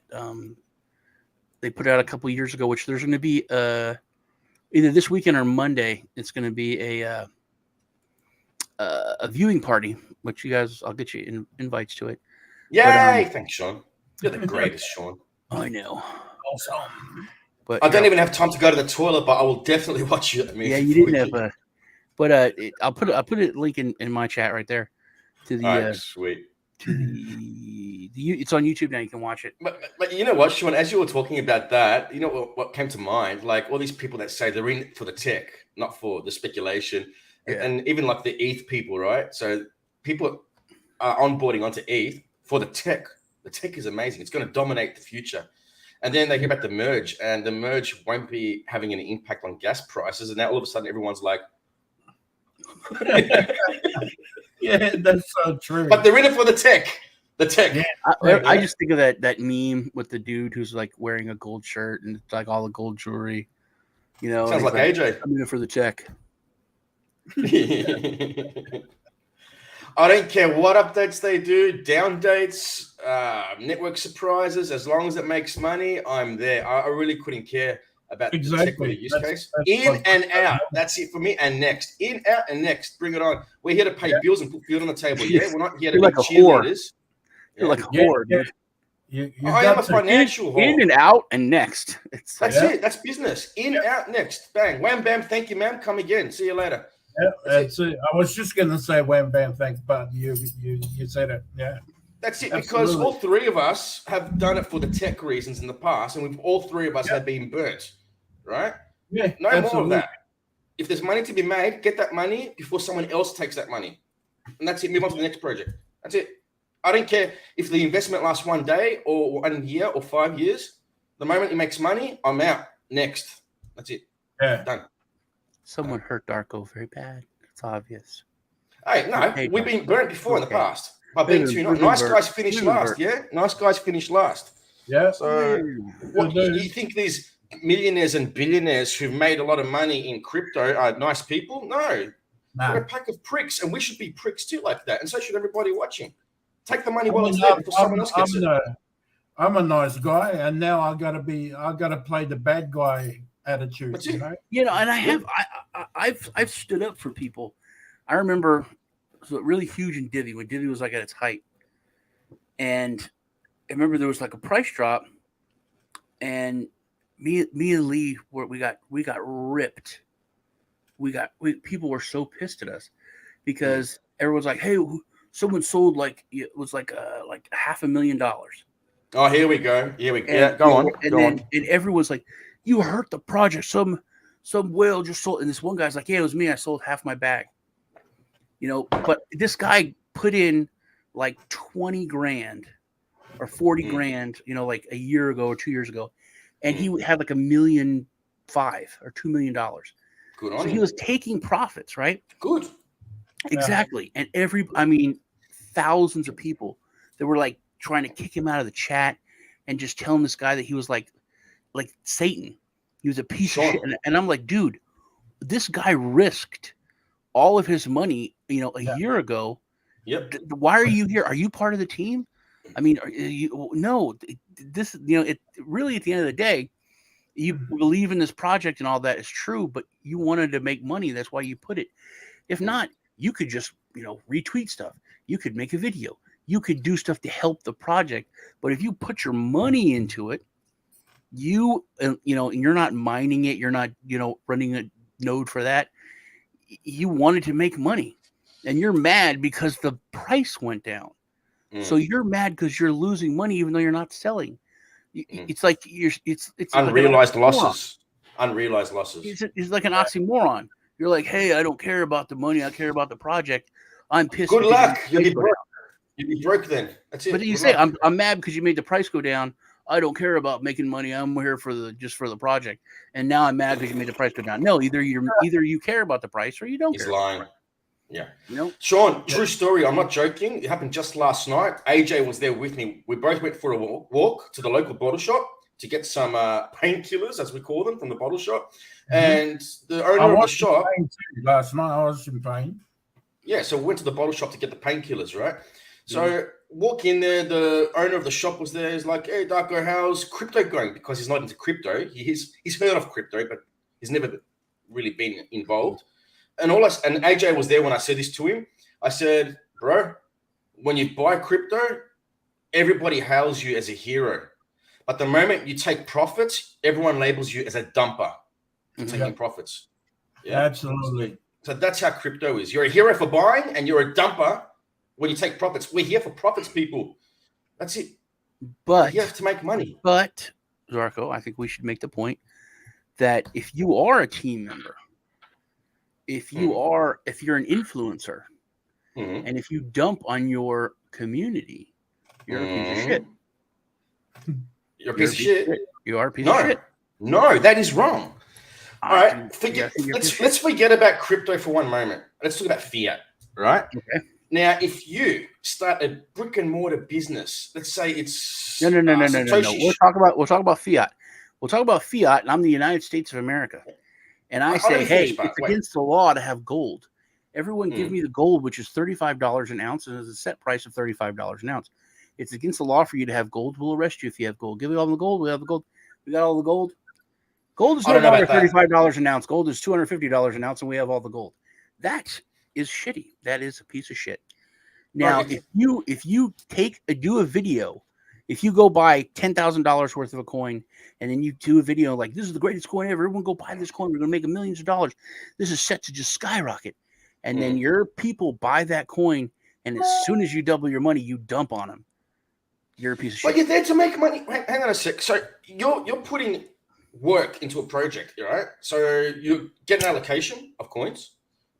they put out a couple years ago, which there's going to be either this weekend or Monday. It's going to be a viewing party, which you guys, I'll get you invites to it. Yay! Thanks, Sean. You're the greatest, Sean. I know. Awesome. But I don't even have time to go to the toilet, but I will definitely watch you. Yeah, you didn't have I'll put a link in my chat right there to the sweet. To the it's on YouTube now. You can watch it. But you know what, Sean? As you were talking about that, you know what came to mind? Like all these people that say they're in it for the tech, not for the speculation, and even like the ETH people, right? So people are onboarding onto ETH for the tech. The tech is amazing. It's going to dominate the future. And then they hear about the merge, and the merge won't be having an impact on gas prices. And now all of a sudden, everyone's like, yeah, that's so true. But they're in it for the tech. The tech. Yeah. I just think of that meme with the dude who's like wearing a gold shirt and it's like all the gold jewelry. Sounds like AJ. I'm in it for the tech. I don't care what updates they do, down dates, network surprises. As long as it makes money, I'm there. I really couldn't care about the tech with the use case. In and out. That's it for me. And next. In, out, and next. Bring it on. We're here to pay bills and put food on the table. Yeah, we're not here to be cheerleaders. You're like a whore, dude. I am a financial whore. In and out and next. That's it. That's business. In, out, next. Bang. Wham, bam. Thank you, ma'am. Come again. See you later. Yeah, that's it. I was just going to say wham, bam, thanks, but you said it. Yeah. That's it. Absolutely. Because all three of us have done it for the tech reasons in the past, and all three of us have been burnt, right? Yeah. No more of that. If there's money to be made, get that money before someone else takes that money. And that's it. Move on to the next project. That's it. I don't care if the investment lasts 1 day or 1 year or 5 years. The moment it makes money, I'm out. Next. That's it. Yeah. Done. Someone hurt Darko very bad. It's obvious. Hey, no, we've been burnt before in the past. By being too nice guys finish last, yeah? Nice guys finish last. Yeah. So what, you think these millionaires and billionaires who've made a lot of money in crypto are nice people? No. They're a pack of pricks, and we should be pricks too like that. And so should everybody watching. Take the money while it's there before someone else gets it. I'm a nice guy, and now I gotta play the bad guy attitude. And I I've stood up for people. I remember it was really huge in Divi when Divi was like at its height, and I remember there was like a price drop, and me and Lee we got ripped. People were so pissed at us because everyone's like, hey, someone sold it was like $500,000. Oh, here we go. Go on. And everyone's like, you hurt the project. Some whale just sold, and this one guy's like, yeah, it was me. I sold half my bag. But this guy put in like 20 grand or 40 grand, like a year ago or 2 years ago, and he had like $1.5 million or $2 million. Good on so him. He was taking profits, right? Good. Exactly. And thousands of people that were like trying to kick him out of the chat and just telling this guy that he was like Satan. He was a piece of shit. And I'm like, dude, this guy risked all of his money, a year ago. Yep. Why are you here? Are you part of the team? I mean, no, this, it really, at the end of the day, you believe in this project and all that is true, but you wanted to make money. That's why you put it. If not, you could just, retweet stuff. You could make a video. You could do stuff to help the project. But if you put your money into it, and you're not mining it, you're not, running a node for that. You wanted to make money, and you're mad because the price went down. So you're mad because you're losing money, even though you're not selling. It's like it's unrealized losses. Unrealized losses. It's like an oxymoron. You're like, hey, I don't care about the money. I care about the project. I'm pissed. Good luck. You'll be broke. You'll be broke then. That's it. But you say, I'm mad because you made the price go down. I don't care about making money. I'm here just for the project. And now I'm mad because you made the price go down. No, either you care about the price or you don't. He's care. lying. Yeah. Nope. Sean, true story. I'm not joking. It happened just last night. AJ was there with me. We both went for a walk to the local bottle shop to get some painkillers, as we call them, from the bottle shop. And the owner of the shop. Last night I was in pain. Yeah, so we went to the bottle shop to get the painkillers, right? So walk in there. The owner of the shop was there. He's like, "Hey, Darko, how's crypto going?" Because he's not into crypto. He's heard of crypto, but he's never really been involved. And AJ was there when I said this to him. I said, "Bro, when you buy crypto, everybody hails you as a hero. But the moment you take profits, everyone labels you as a dumper for taking profits." Yeah, absolutely. So that's how crypto is. You're a hero for buying, and you're a dumper when you take profits. We're here for profits, people. That's it. But you have to make money. But Zarko, I think we should make the point that if you are a team member, if you're an influencer, and if you dump on your community, you're a piece of shit. You're a piece of shit. You are a piece of shit. No, that is wrong. All right, let's forget about crypto for one moment. Let's talk about fiat, right? Okay. Now, if you start a brick and mortar business, let's say it's no. We'll talk about fiat. We'll talk about fiat, and I'm the United States of America. And I say, hey, it's against the law to have gold. Everyone give me the gold, which is $35 an ounce, and there's a set price of $35 an ounce. It's against the law for you to have gold. We'll arrest you if you have gold. Give me all the gold. We have the gold. We got all the gold. Gold is no longer $35 an ounce. Gold is $250 an ounce, and we have all the gold. That is shitty. That is a piece of shit. Now, if you do a video, if you go buy $10,000 worth of a coin, and then you do a video like, this is the greatest coin ever, everyone go buy this coin, we're going to make millions of dollars. This is set to just skyrocket. And then your people buy that coin, and as soon as you double your money, you dump on them. You're a piece of shit. But you're there to make money. Hang on a sec. So you're putting work into a project, right? So you get an allocation of coins,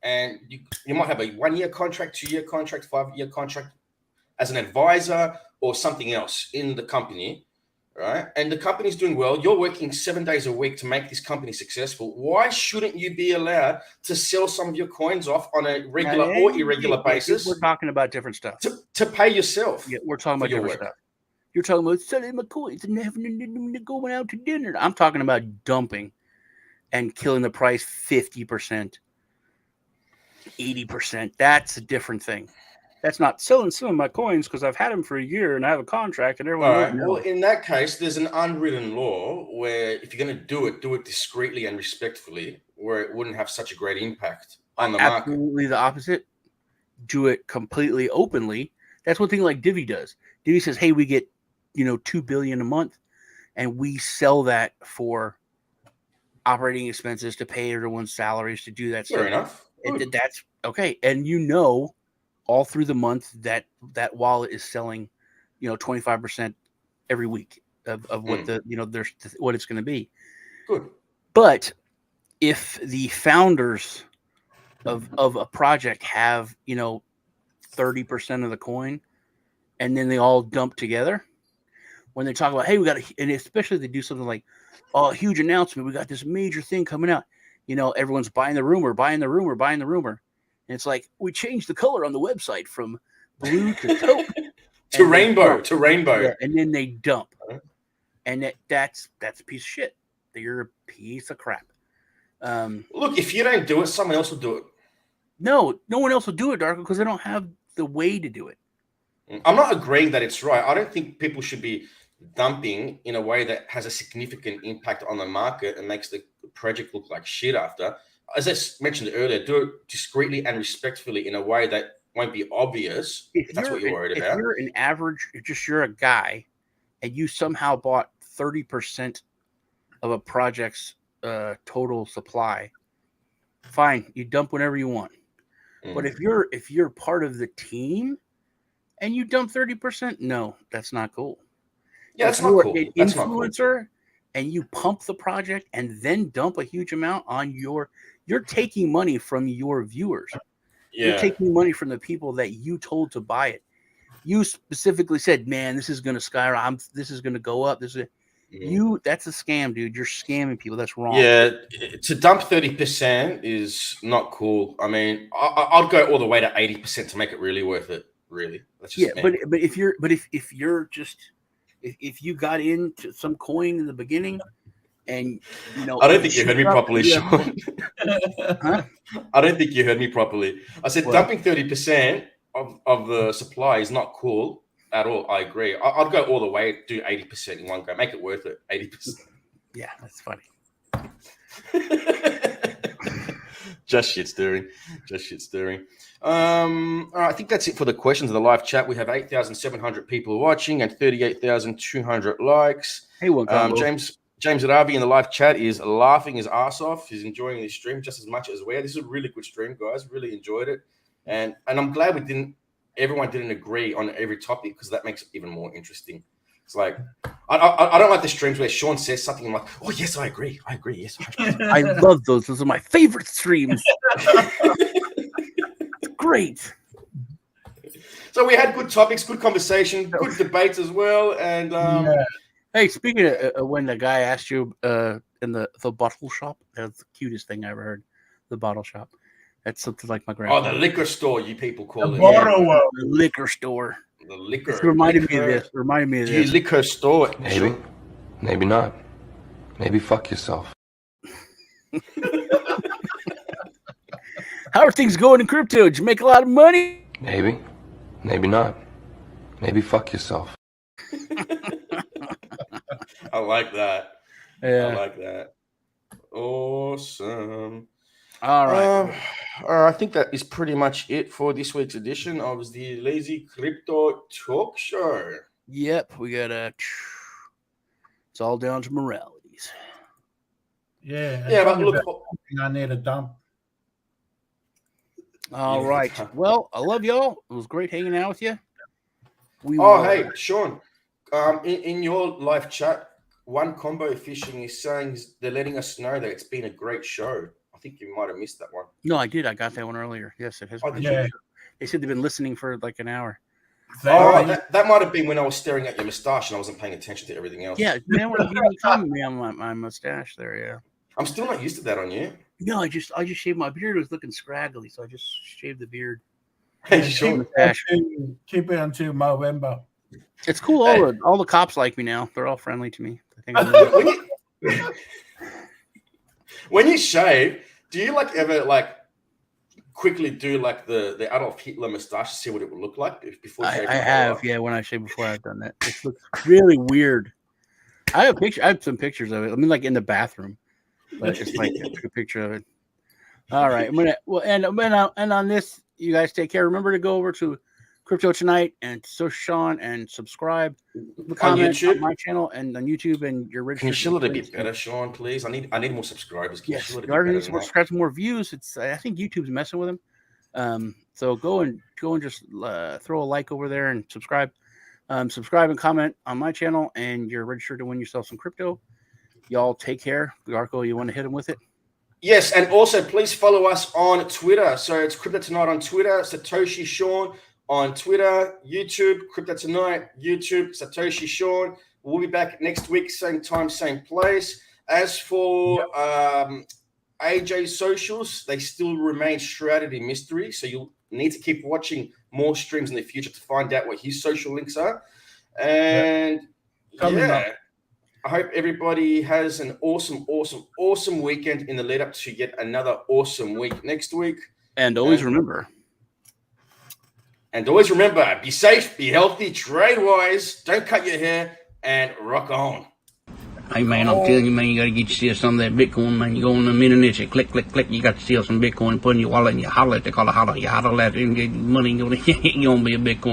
and you might have a 1-year contract, 2-year contract, 5-year contract as an advisor or something else in the company, right? And the company's doing well. You're working 7 days a week to make this company successful. Why shouldn't you be allowed to sell some of your coins off on a regular or irregular basis? We're talking about different stuff. To pay yourself. Yeah, we're talking about different stuff. You're talking about selling my coins and having going out to dinner. I'm talking about dumping and killing the price 50%, 80%. That's a different thing. That's not selling some of my coins because I've had them for a year and I have a contract and everyone. All right. Well, in that case, there's an unwritten law where if you're going to do it discreetly and respectfully. where it wouldn't have such a great impact on the market. Absolutely the opposite. Do it completely openly. That's one thing like Divvy does. Divvy says, hey, we get, $2 billion a month, and we sell that for operating expenses to pay everyone's salaries to do that stuff. Fair enough. That's okay. And all through the month that wallet is selling, 25% every week of what what it's going to be. Good. But if the founders of a project have 30% of the coin, and then they all dump together, when they talk about, hey, we got and especially if they do something like, oh, a huge announcement, we got this major thing coming out, everyone's buying the rumor, and it's like, we changed the color on the website from blue to taupe to rainbow. Yeah, and then they dump, and that's a piece of shit. You're a piece of crap. Look, if you don't do it, someone else will do it. No one else will do it, Darko, because they don't have the way to do it. I'm not agreeing that it's right. I don't think people should be dumping in a way that has a significant impact on the market and makes the project look like shit after. As I mentioned earlier, do it discreetly and respectfully in a way that won't be obvious if that's what you're worried about. If you're an average, you're a guy, and you somehow bought 30% of a project's total supply, fine, you dump whenever you want. But if you're part of the team and you dump 30%, no, that's not cool. Yeah, that's not cool. An influencer and you pump the project and then dump a huge amount on you're taking money from your viewers. Yeah. You're taking money from the people that you told to buy it. You specifically said, man, this is going to skyrocket. This is going to go up. That's a scam, dude. You're scamming people. That's wrong. Yeah, to dump 30% is not cool. I mean, I'd go all the way to 80% to make it really worth it. Really, that's just but if you got into some coin in the beginning, and I don't think you heard me properly, Sean. Huh? I don't think you heard me properly. I said dumping 30% of the supply is not cool at all. I agree. I'd go all the way, do 80% in one go, make it worth it. 80%. Yeah, that's funny. Just shit stirring. I think that's it for the questions in the live chat. We have 8,700 people watching and 38,200 likes. Hey, welcome. James Arabi in the live chat is laughing his ass off. He's enjoying this stream just as much as we are. This is a really good stream, guys. Really enjoyed it, and I'm glad everyone didn't agree on every topic, because that makes it even more interesting. It's like I don't like the streams where Sean says something and I'm like, oh yes, I agree, yes. I love those. Those are my favorite streams. Great. So we had good topics, good conversation, good debates as well, and Hey, speaking of when the guy asked you in the bottle shop, that's the cutest thing I ever heard. The bottle shop. That's something like my grandpa. Oh, the liquor store, you people call it. The liquor store. The liquor. It reminded me of this. The liquor store. Maybe not. Maybe fuck yourself. How are things going in crypto? Did you make a lot of money? Maybe not. Maybe fuck yourself. I like that. Yeah. I like that. Awesome. All right. I think that is pretty much it for this week's edition of the Lazy Crypto Talk Show. Yep, we got it's all down to moralities. Yeah, but look, I need a dump. All right. Well, I love y'all. It was great hanging out with you. Hey, Sean, in your live chat, One Combo Fishing is saying they're letting us know that it's been a great show. I think you might have missed that one. No, I did. I got that one earlier. Yes, it has. They said they've been listening for like an hour. That might have been when I was staring at your mustache and I wasn't paying attention to everything else. Yeah, man, when you telling me on my mustache there, yeah. I'm still not used to that on you. No, I just shaved my beard. It was looking scraggly, so I just shaved the beard. Hey, Sean. Keep it until November. It's cool. All the cops like me now. They're all friendly to me. I think when you shave, do you ever quickly do the Adolf Hitler mustache to see what it would look like before you shave? I have, yeah. When I shaved before, I've done that. It looks really weird. I have some pictures of it. I mean, in the bathroom. but it's like I took a picture of it. All right, and on this, you guys take care. Remember to go over to Crypto Tonight and Social Sean and subscribe, comment on my channel and on YouTube, and you're registered. Can you shill it a bit better, Sean, please? I need more subscribers. Can you shill it a bit better than subscribe to more views. I think YouTube's messing with them. So go and just throw a like over there and subscribe. Subscribe and comment on my channel, and you're registered to win yourself some crypto. Y'all take care. Garco, you want to hit him with it? Yes, and also please follow us on Twitter. So it's Crypto Tonight on Twitter, Satoshi Sean on Twitter, YouTube, Crypto Tonight, YouTube, Satoshi Sean. We'll be back next week, same time, same place. As for AJ's socials, they still remain shrouded in mystery. So you'll need to keep watching more streams in the future to find out what his social links are. And I hope everybody has an awesome weekend in the lead up to yet another awesome week next week. And always remember, be safe, be healthy, trade wise, don't cut your hair, and rock on. Hey man, I'm telling you, man, you gotta get yourself some of that Bitcoin, man. You go on the internet, you click, you got to steal some Bitcoin, put in your wallet, and you holler at, they call it holler, you holler at it, and get money, you're gonna be a Bitcoin.